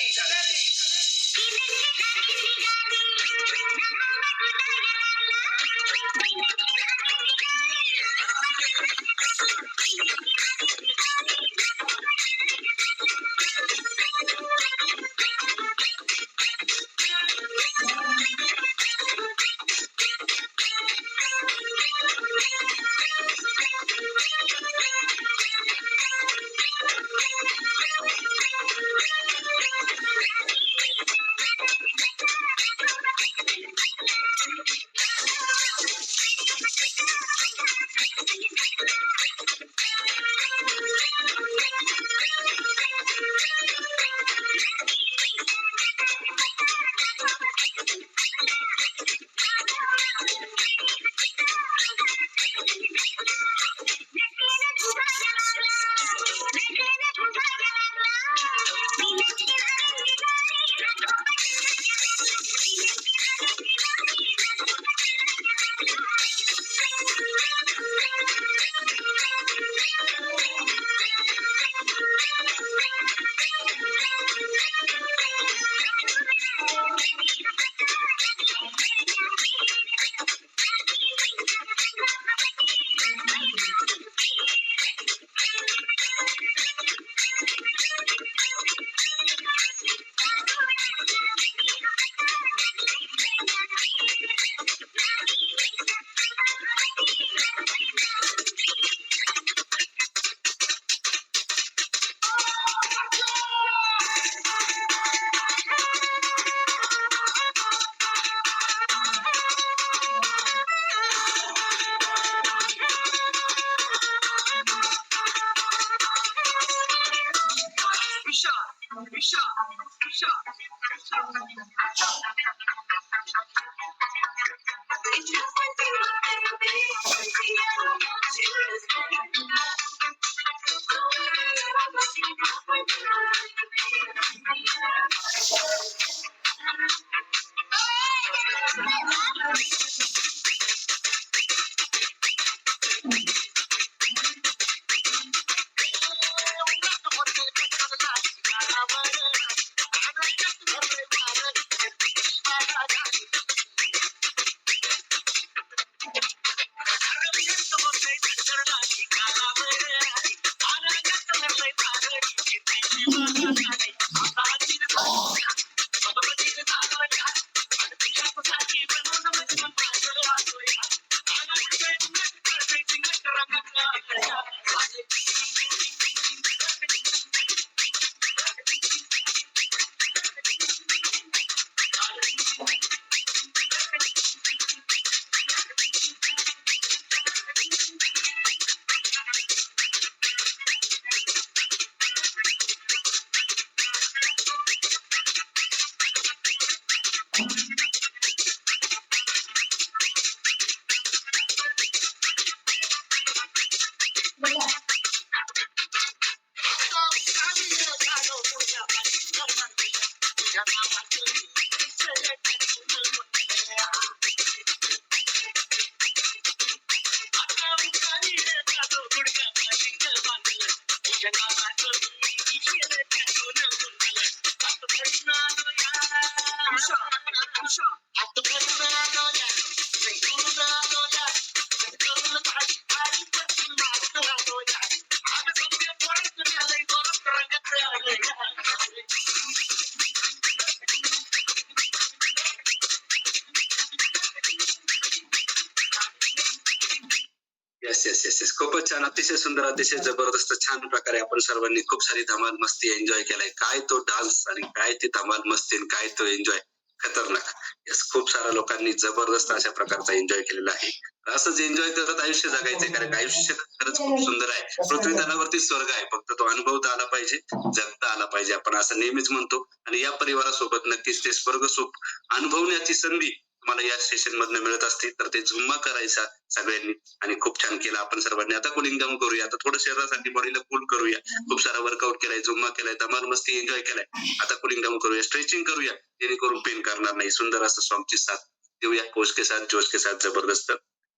येस येस येस येस खूपच छान, अतिशय सुंदर, अतिशय जबरदस्त, छान प्रकारे आपण सर्वांनी खूप सारी धमाल मस्ती एन्जॉय केलाय. काय तो डान्स आणि काय ती धमाल मस्ती आणि काय तो एन्जॉय, खतरनाक. येस, खूप साऱ्या लोकांनी जबरदस्त अशा प्रकारचा एन्जॉय केलेला आहे. असंच एन्जॉय करत आयुष्य जगायचंय, कारण आयुष्य खरंच खूप सुंदर आहे. पृथ्वी तलावरती स्वर्ग आहे, फक्त तो अनुभवता आला पाहिजे, जगता आला पाहिजे. आपण असं नेहमीच म्हणतो आणि या परिवारासोबत नक्कीच ते स्वर्ग सुख अनुभवण्याची संधी तुम्हाला या सेशन मधनं मिळत असते. तर ते झुम्मा करायचा सगळ्यांनी आणि खूप छान केलं आपण सर्वांनी. आता कुलिंग डाऊन करूया, आता थोडं शरीरासाठी बॉडीला कूल करूया. खूप सारा वर्कआउट केलाय, झुम्मा केलाय, धमाल मस्ती एन्जॉय केलाय. आता कुलिंग डाऊन करूया, स्ट्रेचिंग करूया, जेणेकरून पेन करणार नाही. सुंदर असं सॉन्गची साथ देऊया, कोच के साथ, जोश के साथ, जबरदस्त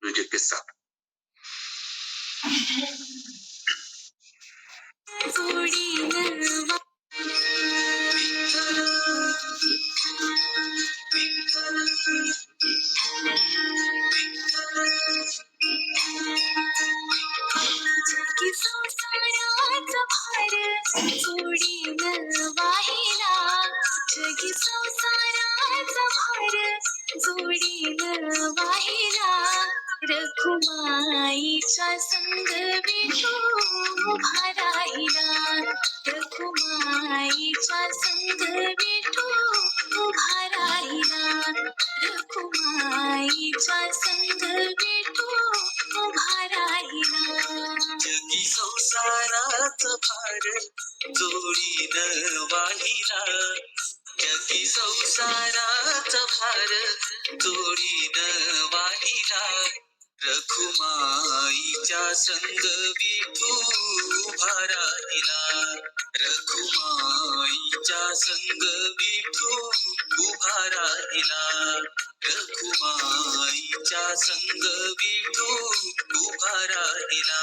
म्युझिक के साथ. जगी संसाराचा भार जोडीन वाहिला, जगी संसाराचा भार जोडीन वाहिला, रखुमाईच्या संग विठू उभा राहिला, रखुमाईच्या संग विठू उभा राहिला, रखुमाईच्या संग विठू उभा राहिला. जगी संसारात भार जोडीन वाहिला, जगी संसारात भार जोडीन वाहिला, रखुमाईच्या संग विठू उभा राहिला, रखुमाईच्या संग विठू उभा राहिला, रखुमाईच्या संग विठू उभा राहिला.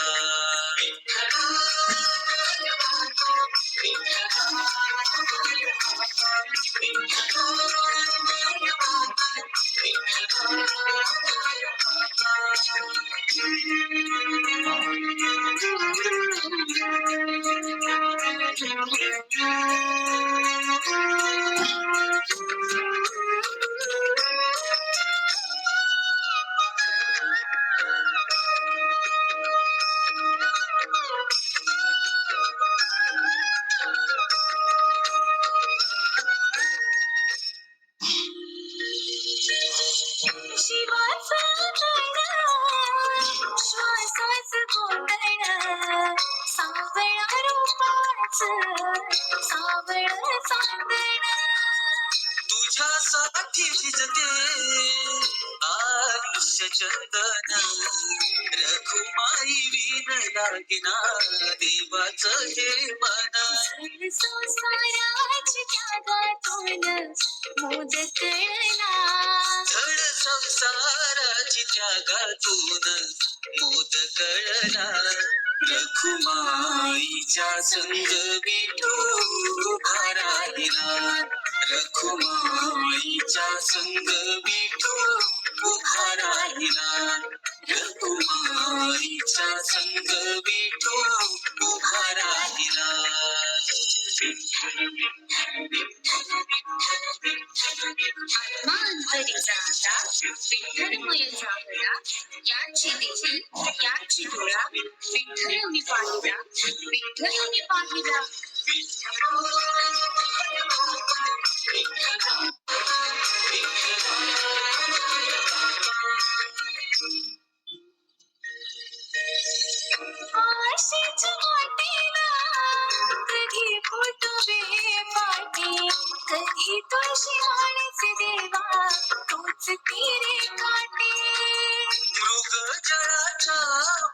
शिवाचं गण, श्वासाचं गोंधण, सावळा रूपाचं सावळ चांदण, तुझ्यासाठी झिजते आयुष्य चंदन, रखुमाई विण लागिना देवाचं हे मन, झळ संसाराची त्यागातून मोद कळला, धड संसाराची त्यागातून मोद कळला, रखुमाईच्या संग विठू उभा राहिला, रखुमाईच्या संग विठू उभा राहिला, रखुमाईच्या संग विठू उभा राहिला. मांतरी जाता विठ्ठलमय झाला, याची देखील याची डोळा, विठ्ठल मी पाहिला, विठ्ठल मी पाहिला. आशेच्या वाटेला कधी फुटवे पाठी, कधी तुळशी वाणीचे देवा जळाच्या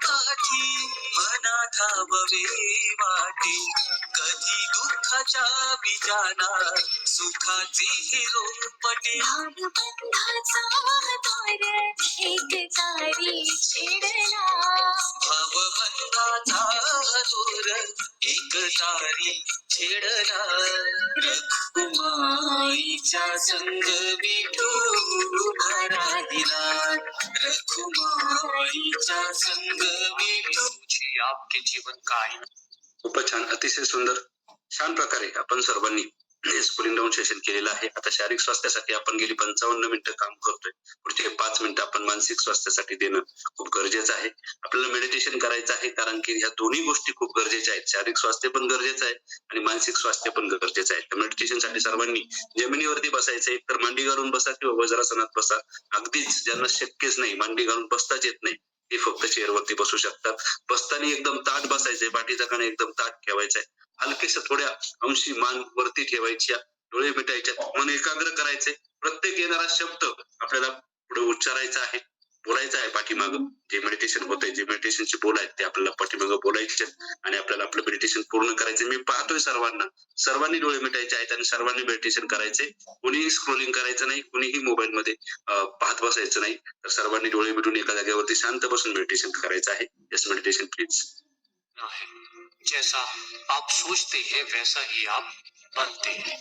पाठी मना ठाववे वाटे कधी दुःखाच्या बीजाना सुखाचे हे रोपटे भावबंधाचा दोर एकतारी छेडला भावबंधाचा दूर एक तारी छेडला रखुमाईच्या संग विठू राहिला रखुमाईच्या संग विठू आपके जीवन का खूपच छान, अतिशय सुंदर. छान प्रकारे आपण सर्वांनी स्कूलिंग डाऊन सेशन केलेलं आहे. आता शारीरिक स्वास्थ्यासाठी आपण गेली 55 मिनिटं काम करतोय. पुढचे 5 मिनिटं आपण मानसिक स्वास्थ्यासाठी देणं खूप गरजेचं आहे. आपल्याला मेडिटेशन करायचं आहे, कारण की ह्या दोन्ही गोष्टी खूप गरजेच्या आहेत. शारीरिक स्वास्थ्य पण गरजेचं आहे आणि मानसिक स्वास्थ्य पण गरजेचं आहे. तर मेडिटेशनसाठी सर्वांनी जमिनीवरती बसायचं, एक तर मांडी घालून बसा किंवा वज्रासनात बसा. अगदीच ज्यांना शक्यच नाही, मांडी घालून बसताच येत नाही, ते फक्त चेअरवरती बसू शकतात. बसताना एकदम ताठ बसायचंय, पाठीचा कणा एकदम ताठ ठेवायचा आहे. हलकेशा थोड्या अंशी मान वरती ठेवायच्या, डोळे मिटायचे, मन एकाग्र करायचे. प्रत्येक येणारा शब्द आपल्याला पुढे उच्चारायचा आहे, बोलायचा आहे. पाठीमागं जे मेडिटेशन होतंय, जे मेडिटेशनचे बोल आहेत ते आपल्याला पाठीमागं बोलायचे आणि आपल्याला आपलं मेडिटेशन पूर्ण करायचं. मी पाहतोय सर्वांनी डोळे मिटायचे आहेत आणि सर्वांनी मेडिटेशन करायचे. कुणीही स्क्रोलिंग करायचं नाही, कुणीही मोबाईल मध्ये पाहत बसायचं नाही. तर सर्वांनी डोळे मिटून एका जागेवरती शांत बसून मेडिटेशन करायचं आहे. Yes meditation please. जैसा आप सोचते हैं वैसा ही आप बनते हैं।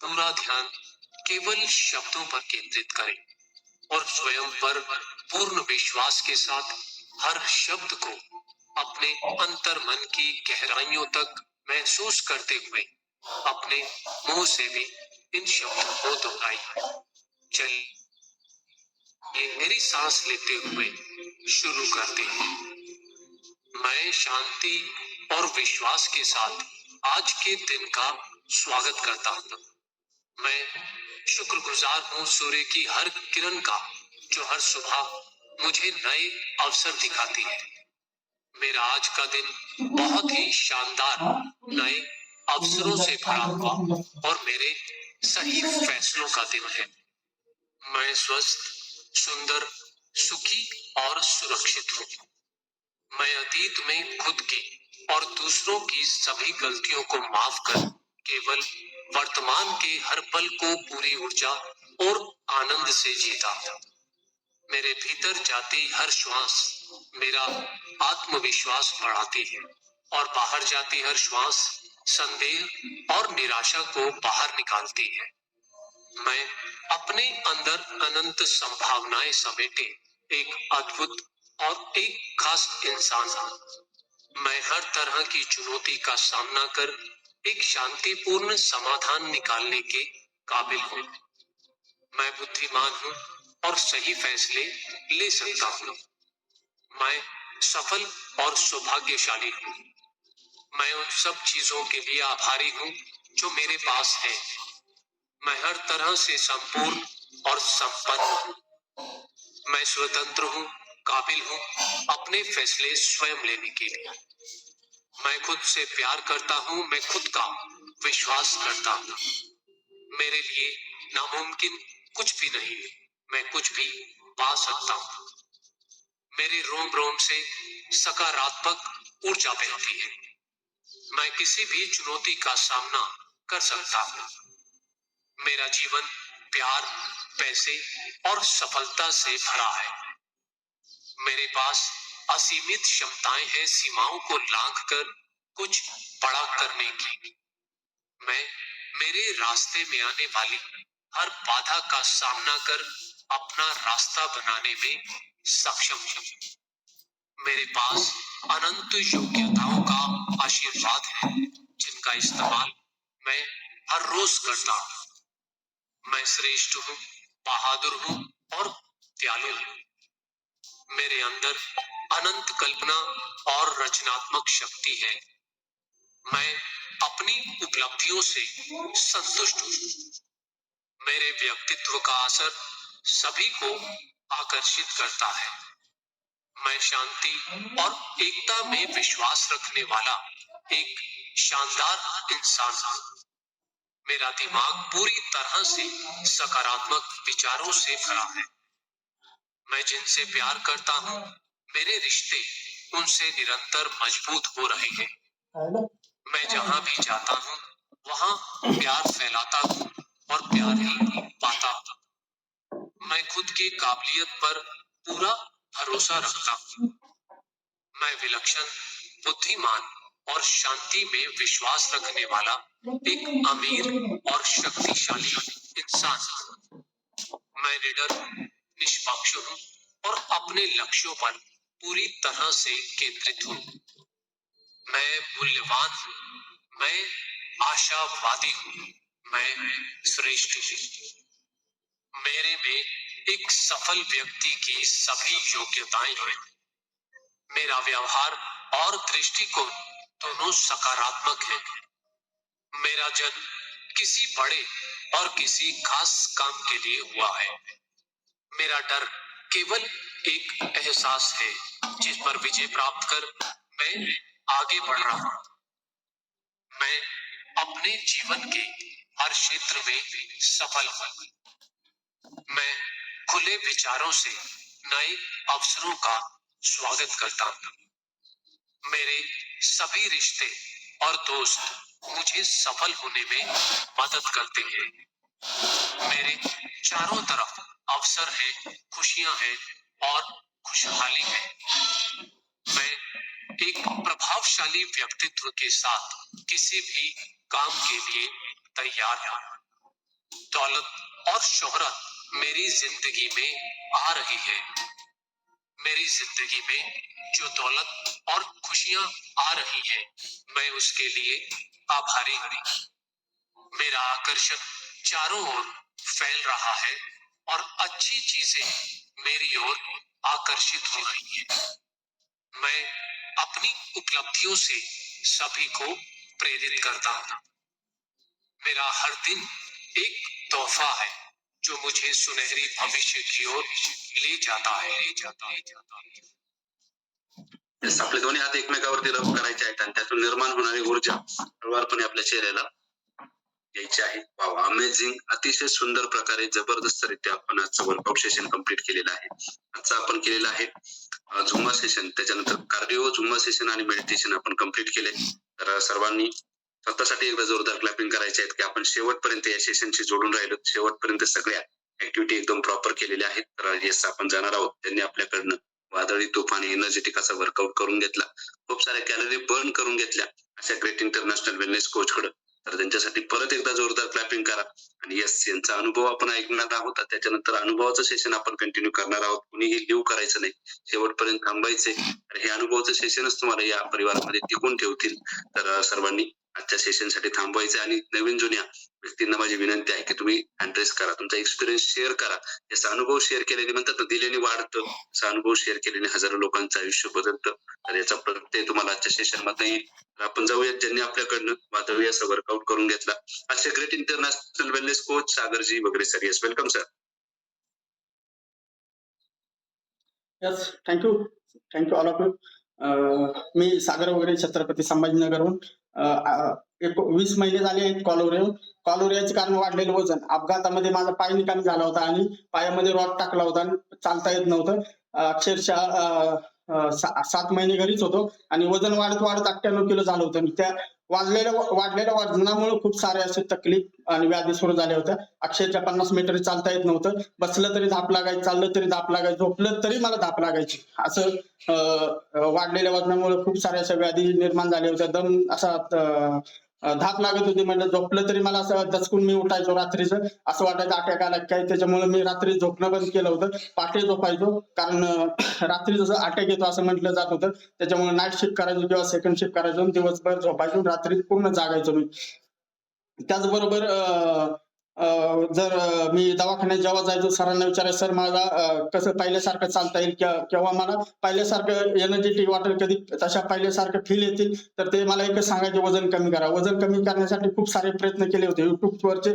पूरा ध्यान केवल शब्दों पर केंद्रित करें और स्वयं पर पूर्ण विश्वास के साथ हर शब्द को अपने अंतर मन की गहराइयों तक महसूस करते हुए अपने मुंह से भी इन शब्दों को दोहराइए। चलिए मेरी सांस लेते हुए शुरू करते हैं। मैं शांति और विश्वास के साथ आज के दिन का स्वागत करता हूँ। मैं शुक्रगुजार हूँ सूर्य की हर किरण का, जो हर सुबह मुझे नए अवसर दिखाती है। मेरा आज का दिन बहुत ही शानदार नए अवसरों से भरा हुआ और मेरे सही फैसलों का दिन है। मैं स्वस्थ, सुंदर, सुखी और सुरक्षित हूँ। मैं अतीत में खुद की और दूसरों की सभी गलतियों को माफ कर केवल वर्तमान के हर पल को पूरी ऊर्जा और आनंद से जीता हूँ। मेरे भीतर जाती हर श्वास मेरा आत्मविश्वास बढ़ाती है और बाहर जाती हर श्वास संदेह और निराशा को बाहर निकालती है। मैं अपने अंदर अनंत संभावनाएं समेटे एक अद्भुत और एक खास इंसान हूं। मैं हर तरह की चुनौती का सामना कर एक शांतिपूर्ण समाधान निकालने के काबिल हूँ। मैं बुद्धिमान हूँ और सही फैसले ले सकता हूँ। मैं सफल और सौभाग्यशाली हूँ। मैं उन सब चीजों के लिए आभारी हूँ जो मेरे पास है। मैं हर तरह से संपूर्ण और संपन्न हूँ। मैं स्वतंत्र हूँ, काबिल हूँ अपने फैसले स्वयं लेने के लिए। मैं खुद से प्यार करता हूँ, मैं खुद का विश्वास करता हूँ। मेरे लिए नामुमकिन कुछ भी नहीं, मैं कुछ भी पा सकता हूँ। मेरे रोम रोम से सकारात्मक ऊर्जा बहती है। मैं किसी भी चुनौती का सामना कर सकता हूँ। मेरा जीवन प्यार, पैसे और सफलता से भरा है। मेरे पास असीमित क्षमताएं हैं सीमाओं को लांघकर कुछ बड़ा करने की। मैं मेरे रास्ते में आने वाली हर बाधा का सामना कर अपना रास्ता बनाने में सक्षम हूँ। मेरे पास अनंत योग्यताओं का आशीर्वाद है, जिनका इस्तेमाल मैं हर रोज करता हूँ। मैं श्रेष्ठ हूँ, बहादुर हूँ और दयालु हूँ। मेरे अंदर अनंत कल्पना और रचनात्मक शक्ति है। मैं अपनी उपलब्धियों से संतुष्ट हूँ। मेरे व्यक्तित्व का असर सभी को आकर्षित करता है। मैं शांति और एकता में विश्वास रखने वाला एक शानदार इंसान हूँ। मेरा दिमाग पूरी तरह से सकारात्मक विचारों से भरा है। मैं जिनसे प्यार करता हूँ मेरे रिश्ते उनसे निरंतर मजबूत हो रहे हैं। आहे ना? मैं जहां भी जाता हूं वहां प्यार फैलाता हूं और प्यार ही पाता हूं। मैं खुद की काबिलियत पर पूरा भरोसा रखता हूं। मैं विलक्षण, बुद्धिमान और शांति में विश्वास रखने वाला एक अमीर और शक्तिशाली इंसान हूं। मैं निडर हूं, निष्पक्ष हूं और अपने लक्ष्यों पर पूरी तरह से केंद्रित हूं। मैं मूल्यवान हूं, मैं आशावादी हूं, मैं श्रेष्ठ हूं। मेरे में एक सफल व्यक्ति की सभी योग्यताएं हैं। मेरा व्यवहार और दृष्टिकोण दोनों सकारात्मक है। मेरा जन्म किसी बड़े और किसी खास काम के लिए हुआ है। मेरा डर केवल एक एहसास है जिस पर विजय प्राप्त कर मैं आगे बढ़ रहा हूं। मैं अपने जीवन के हर क्षेत्र में सफल हूं। मैं खुले विचारों से नए अवसरों का स्वागत करता हूं। मेरे सभी रिश्ते और दोस्त मुझे सफल होने में मदद करते हैं। मेरे चारों तरफ अवसर है, खुशियां हैं और खुशहाली है। मैं एक प्रभावशाली व्यक्तित्व के साथ किसी भी काम के लिए तैयार हूं। दौलत और शोहरत मेरी जिंदगी में आ रही है। मेरी जिंदगी में जो दौलत और खुशियां आ रही है, मैं उसके लिए आभारी हूं। मेरा आकर्षण चारों ओर फैल रहा है और अच्छी चीजें मेरी ओर आकर्षित हो रही हैं। मैं अपनी उपलब्धियों से सभी को प्रेरित करता हूं। मेरा हर दिन एक तोहफा है जो मुझे सुनहरी भविष्य की ओर ले जाता है। Yes, आपले दोन्ही हात एकमेकावरती रब करायचे आहेत आणि त्यातून निर्माण होणारी ऊर्जा हळूवारपणे आपल्या चेहऱ्याला यायची आहे. Wow, amazing. अतिशय सुंदर प्रकारे जबरदस्तरित्या आपण आजचं वर्कआउट सेशन कम्प्लीट केलेलं आहे. आजचं आपण केलेलं आहे झुंबा सेशन, त्याच्यानंतर कार्डिओ, झुंबा सेशन आणि मेडिटेशन आपण कम्प्लीट केले. तर सर्वांनी स्वतःसाठी एकदा जोरदार क्लॅपिंग करायचे आहेत की आपण शेवटपर्यंत या सेशनशी जोडून राहिलो. शेवटपर्यंत सगळ्या ऍक्टिव्हिटी एकदम प्रॉपर केलेल्या आहेत. तर येस, आपण जाणार आहोत. त्यांनी आपल्याकडनं वादळी तुफान एनर्जेटिक असा वर्कआउट करून घेतला, खूप साऱ्या कॅलरी बर्न करून घेतल्या अशा ग्रेट इंटरनॅशनल वेलनेस कोच कडे. तर त्यांच्यासाठी परत एकदा जोरदार क्लॅपिंग करा. आणि येस, यांचा अनुभव आपण ऐकणार आहोत. त्याच्यानंतर अनुभवाचं सेशन आपण कंटिन्यू करणार आहोत. कुणीही लिव करायचं नाही, शेवटपर्यंत थांबायचे. आणि हे अनुभवाचं सेशनच तुम्हाला या परिवारामध्ये टिकून ठेवतील. तर सर्वांनी आजच्या सेशनसाठी थांबवायचे. आणि नवीन जुन्या व्यक्तींना माझी विनंती आहे की तुम्ही अँड्रेस करा, तुमचा एक्सपिरियन्स शेअर करा. याचा अनुभव शेअर केल्याने म्हणतात ना, दिल्याने वाढतं. असा अनुभव शेअर केल्याने हजारो लोकांचं आयुष्य बदलतं. तर याचा प्रत्यय तुम्हाला आजच्या सेशन मध्ये येईल. आपण जाऊयात ज्यांनी आपल्याकडनं वादळी असं वर्कआउट करून घेतला, असे great international wellness coach Sagarji Wagaire sir. Yes, welcome sir. Yes, thank you all of you. मी सागर वगैरे छत्रपती संभाजीनगरहून 20 महिने झाले आहेत कॉलवर येऊन. कॉलवर याचे कारण वाढलेलं वजन. अपघातामध्ये माझा पाय निकामी झाला होता आणि पायामध्ये रॉड टाकला होता आणि चालता येत नव्हतं. अक्षरशः 7 महिने घरीच होतो आणि वजन वाढत 98 किलो झालं होतं. त्या वाढलेल्या वजनामुळे खूप सारे असे तकलीफ आणि व्याधी सुरू झाल्या होत्या. अक्षरशः 50 मीटर चालता येत नव्हतं. बसलं तरी धाप लागायची, चाललं तरी धाप लागायची, झोपलं तरी मला धाप लागायची. असं वाढलेल्या वजनामुळे खूप साऱ्या अशा व्याधी निर्माण झाल्या होत्या. दम असा धाप लागत होती. म्हणजे झोपलं तरी मला असं दचकून मी उठायचो रात्रीचं. असं वाटायचं अटॅक आला काय. त्याच्यामुळे मी रात्री झोपणं बंद केलं होतं. पहाटे झोपायचो, कारण रात्री जसं अटॅक येतो असं म्हटलं जात होतं. त्याच्यामुळे नाईट शिफ्ट करायचो किंवा सेकंड शिफ्ट करायचो. दिवसभर झोपायचो, रात्री पूर्ण जागायचो मी. त्याचबरोबर जर मी दवाखान्यात जेव्हा जायचो, सरांना विचारायचं, सर मला कसं पहिल्यासारखं चालता येईल किंवा मला पहिल्यासारखं एनर्जेटिक वाटेल, कधी तशा पहिल्यासारखं फील येतील. तर ते मला एकच सांगायचे, वजन कमी करा. वजन कमी करण्यासाठी खूप सारे प्रयत्न केले होते. युट्यूबवरचे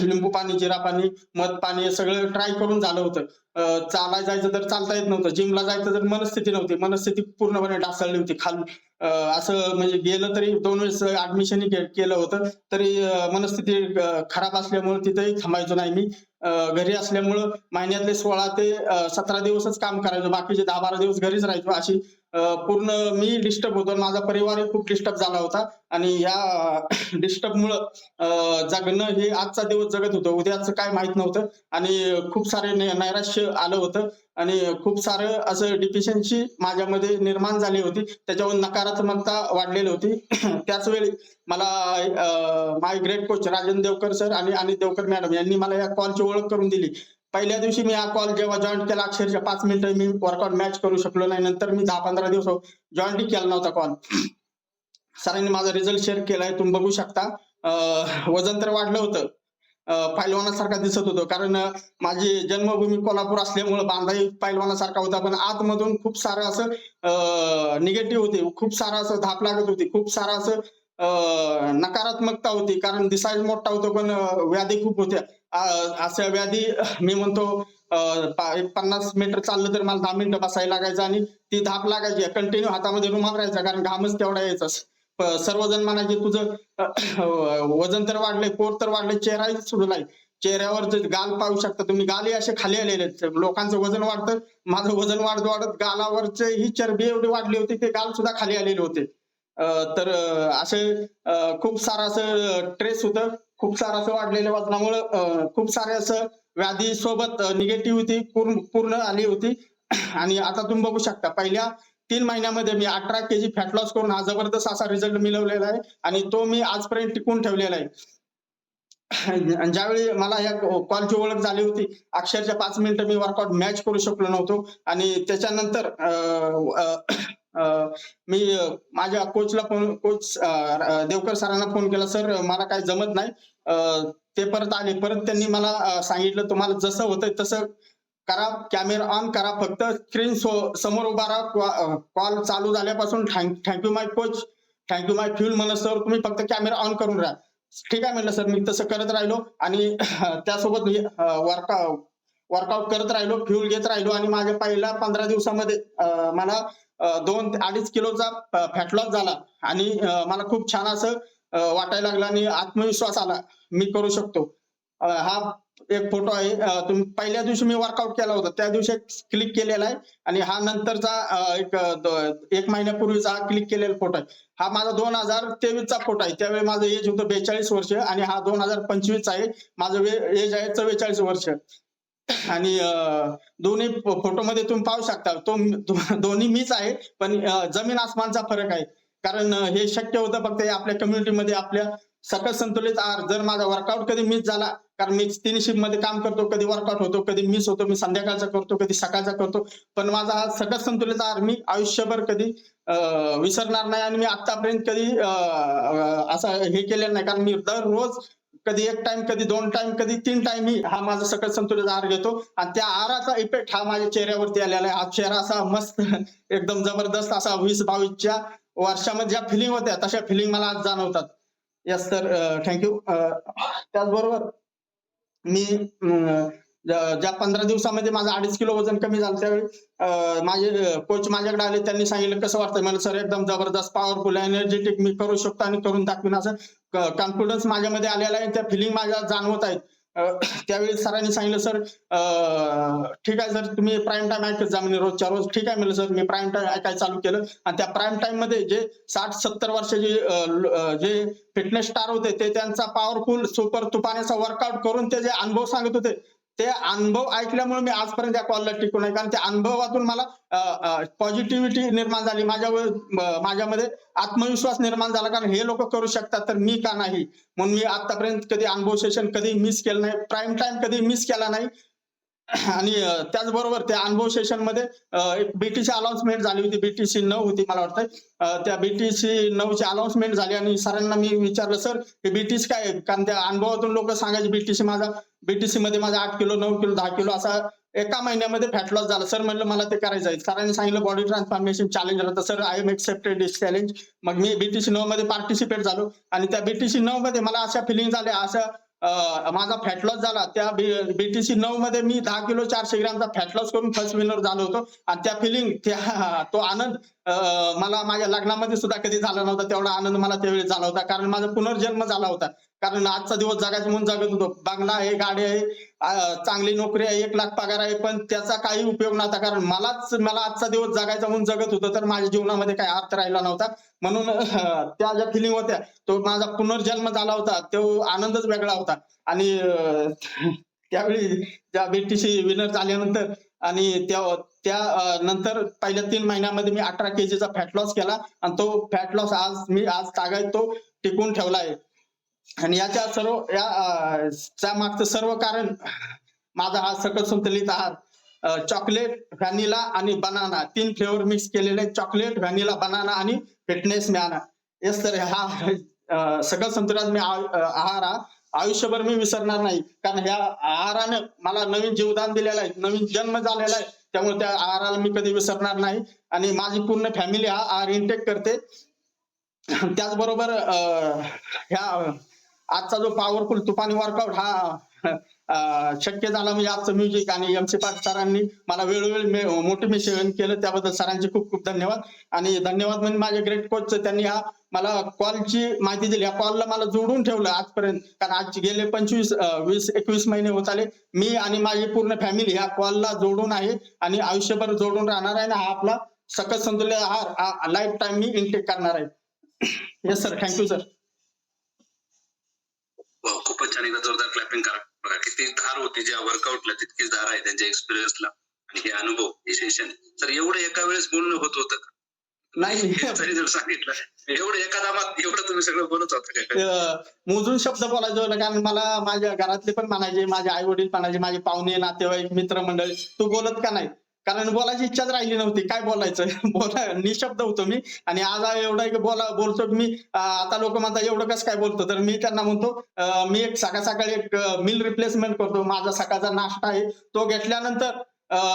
लिंबू पाणी, जिरा पाणी, मध पाणी हे सगळं ट्राय करून झालं होतं. चालायला जायचं तर चालता येत नव्हतं, जिमला जायचं तर मनस्थिती पूर्णपणे ढासळली होती. असं म्हणजे गेलं तरी 2 वेळेस ऍडमिशन केलं होतं, तरी मनस्थिती खराब असल्यामुळे तिथेही थांबायचो नाही मी. घरी असल्यामुळं महिन्यातले 16 ते 17 दिवसच काम करायचो, बाकीचे 10-12 दिवस घरीच राहायचो. अशी पूर्ण मी डिस्टर्ब होतो, माझा परिवारही खूप डिस्टर्ब झाला होता. आणि या डिस्टर्बमुळं जगणं हे आजचा दिवस जगत होतो, उद्याचं काय माहित नव्हतं. आणि खूप सारे नैराश्य आलं होतं आणि खूप सारं असं डिफिशियन्सी माझ्यामध्ये निर्माण झाली होती. त्याच्यावर नकारात्मकता वाढलेली होती. त्याच वेळी मला my great coach Rajan Devkar sir आणि अनिल देवकर मॅडम यांनी मला या कॉलची ओळख करून दिली. पहिल्या दिवशी मी हा कॉल जेव्हा जॉईन केला, अक्षरशः 5 मिनिटं मी वर्कआउट मॅच करू शकलो नाही. नंतर मी 10-15 दिवस जॉईनही केला नव्हता कॉल. सरांनी माझा रिझल्ट शेअर केलाय, तुम्ही बघू शकता. वजन तर वाढलं होतं, पैलवानासारखा दिसत होतो, कारण माझी जन्मभूमी कोल्हापूर असल्यामुळे बांधाही पैलवानासारखा होता. पण आतमधून खूप सारं असं निगेटिव्ह होते, खूप सारं असं धाप लागत होती, खूप सारं असं नकारात्मकता होती. कारण दिसायला मोठा होतो पण व्याधी खूप होत्या. अशा व्याधी मी म्हणतो 50 मीटर चाललं तर मला 10 मिनिटं बसायला लागायचं आणि ती धाप लागायची. कंटिन्यू हातामध्ये रुमाल राहायचा, कारण घामच तेवढा यायचा. सर्वजण म्हणायचे तुझं वजन तर वाढलंय, पोट तर वाढलंय, चेहराही सुजलाय. चेहऱ्यावर जे गाल पाहू शकता तुम्ही, गालही असे खाली आलेले आहेत. लोकांचं वजन वाढतं, माझं वजन वाढत वाढत गालावरचे ही चरबी एवढी वाढली होती, ते गाल सुद्धा खाली आलेले होते. तर असे खूप सारं असं ट्रेस होतं, खूप सारं असं वाढलेल्या वजनामुळं खूप सारे असं व्याधी सोबत निगेटिव्हिटी पूर्ण आली होती. आणि आता तुम्ही बघू शकता, पहिल्या 3 महिन्यामध्ये मी 18 केजी फॅट लॉस करून हा जबरदस्त असा रिझल्ट मिळवलेला आहे आणि तो मी आजपर्यंत टिकवून ठेवलेला आहे. आणि ज्यावेळी मला या कॉलची ओळख झाली होती, अक्षरशः 5 मिनिटं मी वर्कआउट मॅच करू शकलो नव्हतो. आणि त्याच्यानंतर मी माझ्या कोचला कोच देवकर सरांना फोन केला, सर मला काही जमत नाही. ते परत आले, परत त्यांनी मला सांगितलं तुम्हाला जसं होतंय तसं करा, कॅमेरा ऑन करा, फक्त स्क्रीन समोर उभा राहा. कॉल चालू झाल्यापासून thank you my coach, thank you my fuel म्हणलं, सर तुम्ही फक्त कॅमेरा ऑन करून राहा. ठीक आहे म्हणलं सर, मी तसं करत राहिलो आणि त्यासोबत मी वर्कआउट करत राहिलो, फ्युल घेत राहिलो. आणि माझ्या पहिल्या 15 दिवसामध्ये मला 2 ते 2.5 किलोचा फॅट लॉस झाला आणि मला खूप छान असं वाटायला लागलं आणि आत्मविश्वास आला, मी करू शकतो. हा एक फोटो आहे, तुम्ही पहिल्या दिवशी मी वर्कआउट केला होता त्या दिवशी क्लिक केलेला आहे आणि हा नंतरचा एक महिन्यापूर्वीचा क्लिक केलेला फोटो आहे. हा माझा 2023चा फोटो आहे. त्यावेळी माझं एज होतं 42 वर्ष आणि हा 2025 आहे. माझं एज आहे 44 वर्ष. आणि दोन्ही फोटोमध्ये तुम्ही पाहू शकता, दोन्ही मीच आहे, पण जमीन आसमानचा फरक आहे. कारण हे शक्य होतं फक्त आपल्या कम्युनिटीमध्ये आपल्या सकस संतुलित आहार. जर माझा वर्कआउट कधी मिस झाला, कारण मी 3 शिफ्ट मध्ये काम करतो, कधी वर्कआउट होतो, कधी मिस होतो, मी संध्याकाळचा करतो, कधी सकाळचा करतो, पण माझा हा सकस संतुलित आहार मी आयुष्यभर कधी विसरणार नाही. आणि मी आतापर्यंत कधी असं हे केलेलं नाही, कारण मी दररोज कधी 1 टाइम, कधी 2 टाइम, कधी 3 टाइम मी हा माझा सकस संतुलित आहार घेतो. आणि त्या आहाराचा इफेक्ट हा माझ्या चेहऱ्यावरती आलेला आहे. हा चेहरा असा मस्त एकदम जबरदस्त असा 20-22च्या वर्षामध्ये ज्या फिलिंग होत्या तशा फिलिंग मला आज जाणवतात. Yes sir, thank you. त्याचबरोबर मी ज्या 15 दिवसामध्ये माझं 2.5 किलो वजन कमी झालं, त्यावेळी माझे कोच माझ्याकडे आले, त्यांनी सांगितलं कसं वाटतंय. मला सर एकदम जबरदस्त, पॉवरफुल, एनर्जेटिक, मी करू शकतो आणि करून दाखवीन असं कॉन्फिडन्स माझ्यामध्ये आलेला आहे. त्या फिलिंग माझ्या जाणवत आहेत. त्यावेळी सरांनी सांगितलं, सर ठीक आहे सर, तुम्ही प्राईम टाइम ऐकत जा म्हणजे रोजच्या रोज. ठीक आहे म्हणलं सर, मी प्राईम टाइम ऐकायला चालू केलं. आणि त्या प्राईम टाइम मध्ये जे 60-70 वर्षाचे जे फिटनेस स्टार होते, ते त्यांचा पॉवरफुल सुपर तुफानाचा वर्कआउट करून ते जे अनुभव सांगत होते, ते अनुभव ऐकल्यामुळे मी आजपर्यंत या कॉलला टिकून आहे. कारण त्या अनुभवातून मला पॉझिटिव्हिटी निर्माण झाली, माझ्यामध्ये आत्मविश्वास निर्माण झाला. कारण हे लोक करू शकतात तर मी का नाही, म्हणून मी आतापर्यंत कधी अनुभव सेशन कधी मिस केलं नाही, प्राईम टाइम कधी मिस केला नाही. आणि त्याचबरोबर त्या अनुभव सेशन मध्ये एक बीटीसी अनाउन्समेंट झाली होती, BTC 9 होती मला वाटतं. त्या BTC 9ची अनाउन्समेंट झाली आणि सरांना मी विचारलं, सर हे BTC काय आहे? कारण त्या अनुभवातून लोक सांगायचे BTC मध्ये माझा 8 किलो, 9 किलो, 10 किलो असा एका महिन्यामध्ये फॅट लॉस झाला. सर म्हणलं मला ते करायचं आहे. सरांनी सांगितलं बॉडी ट्रान्सफॉर्मेशन चॅलेंज राहतं. Sir I am accepted this challenge. मग मी BTC 9 मध्ये पार्टिसिपेट झालो आणि त्या BTC 9 मध्ये मला अशा फिलिंग झाल्या, अशा माझा फॅट लॉस झाला. त्या BTC 9 मध्ये मी 10 किलो 400 ग्रॅमचा फॅट लॉस करून फर्स्ट विनर झालो होतो. आणि त्या फिलिंग तो आनंद मला माझ्या लग्नामध्ये सुद्धा कधी झाला नव्हता. तेवढा आनंद मला त्यावेळी झाला होता. कारण माझा पुनर्जन्म झाला होता. कारण आजचा दिवस जगायचं म्हणून जगत होतो. बंगला आहे, गाडी आहे, चांगली नोकरी आहे, 1 लाख पगार आहे, पण त्याचा काही उपयोग नव्हता. कारण मला आजचा दिवस जगायचा म्हणून जगत होतो, तर माझ्या जीवनामध्ये काही अर्थ राहिला नव्हता. म्हणून त्या ज्या फिलिंग होत्या, तो माझा पुनर्जन्म झाला होता, तो आनंदच वेगळा होता. आणि त्यावेळी त्या BTC विनर झाल्यानंतर आणि त्या नंतर पहिल्या 3 महिन्यामध्ये मी 18 kgचा फॅट लॉस केला. आणि तो फॅट लॉस आज तागायत तो टिकवून ठेवला आहे. आणि च्या मागचं सर्व कारण माझा हा सकल संतुलित आहार. चॉकलेट, व्हॅनिला आणि बनाना 3 फ्लेवर मिक्स केलेले. चॉकलेट, व्हॅनिला, बनाना आणि फिटनेस मॅन. येस सर, हा सकल संतुलित मी आहार आयुष्यभर मी विसरणार नाही. कारण ह्या आहारानं मला नवीन जीवदान दिलेलं आहे, नवीन जन्म झालेला आहे. त्यामुळे त्या आहाराला मी कधी विसरणार नाही. आणि माझी पूर्ण फॅमिली हा आहार इंटेक करते. त्याचबरोबर ह्या आजचा जो पॉवरफुल तुफानी वर्कआउट हा शक्य झाला म्हणजे आजचं म्युझिक आणि MC पाटील सरांनी मला वेळोवेळी मोटिवेशन केलं. त्याबद्दल सरांचे खूप खूप धन्यवाद. आणि धन्यवाद म्हणजे माझे ग्रेट कोच, त्यांनी मला कॉलची माहिती दिली. या कॉलला मला जोडून ठेवलं आजपर्यंत. कारण आज गेले 21 महिने होत आले, मी आणि माझी पूर्ण फॅमिली ह्या कॉलला जोडून आहे आणि आयुष्यभर जोडून राहणार आहे. आणि हा आपला सकल संतुलित आहार लाईफ टाइम मी इंटेक करणार आहे. Yes sir, thank you sir. खूपच छान. एकदा जोरदार क्लॅपिंग करा. बघा किती धार होती ज्या वर्कआउटला, तितकीच धार आहे त्यांच्या एक्सपिरियन्सला. आणि हे अनुभव, हे सेशन सर एवढं एका वेळेस बोलणं होत होतं का? नाही, तरी जर सांगितलं एवढं एका दामात एवढं तुम्ही सगळं बोलत होता का? मोजून शब्द बोलायचे होते. कारण मला माझ्या घरातले पण म्हणायचे, माझे आई वडील म्हणायचे, माझे पाहुणे, नातेवाईक, मित्रमंडळी, तू बोलत का नाही? कारण बोलायची इच्छाच राहिली नव्हती. काय बोलायचं? निशब्द होतो मी. आणि आज एवढा बोलतो मी. आता लोक म्हणतात एवढं कसं काय बोलतो? तर मी त्यांना म्हणतो, मी एक सकाळी एक मील रिप्लेसमेंट करतो. माझा सकाळचा नाश्ता आहे, तो घेतल्यानंतर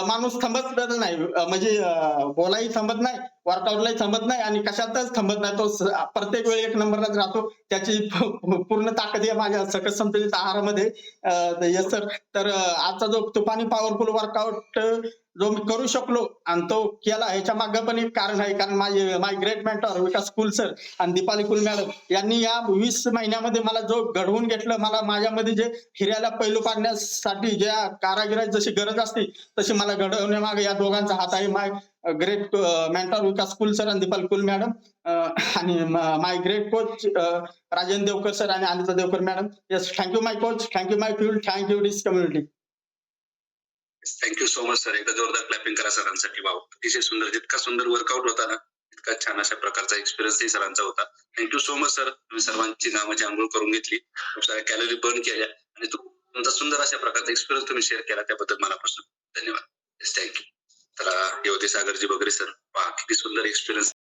माणूस थांबत नाही. म्हणजे बोलाही थांबत नाही, वर्कआउटलाही थांबत नाही आणि कशातच थांबत नाही. तो प्रत्येक वेळी 1 नंबरलाच राहतो. त्याची पूर्ण ताकद आहे माझ्या सकल संतुलित आहारामध्ये. Yes sir. तर आजचा जो तुफानी पॉवरफुल वर्कआउट जो मी करू शकलो आणि तो केला, ह्याच्या मागे पण एक कारण आहे. कारण माय great mentor Vikas Kul sir आणि दीपाली कुल मॅडम यांनी या 20 महिन्यामध्ये मला जो घडवून घेतलं, मला माझ्यामध्ये जे हिऱ्याला पैलू पाडण्यासाठी ज्या कारागिराची जशी गरज असते, तशी मला घडवण्यामागे या दोघांचा हात आहे. My great mentor Vikas Kul sir आणि दीपाली कुल मॅडम, आणि my great coach Rajendra Devkar sir आणि Anita Devkar madam. Yes, thank you my coach, thank you my field, thank you this community. Thank you so much sir. एकदा जोरदार क्लॅपिंग करा सरांसाठी. भाऊ अतिशय सुंदर, जितका सुंदर वर्कआउट होता ना, इतका छान अशा प्रकारचा एक्सपिरियन्सही सरांचा होता. Thank you so much sir. तुम्ही सर्वांची नामाची आंघोळ करून घेतली, खूप साऱ्या कॅलरी बर्न केल्या आणि तुमचा सुंदर अशा प्रकारचा एक्सपिरियन्स तुम्ही शेअर केला, त्याबद्दल मनापासून धन्यवाद. थँक्यू. तर हे होते सागरजी बगरे सर. पहा किती सुंदर एक्सपिरियन्स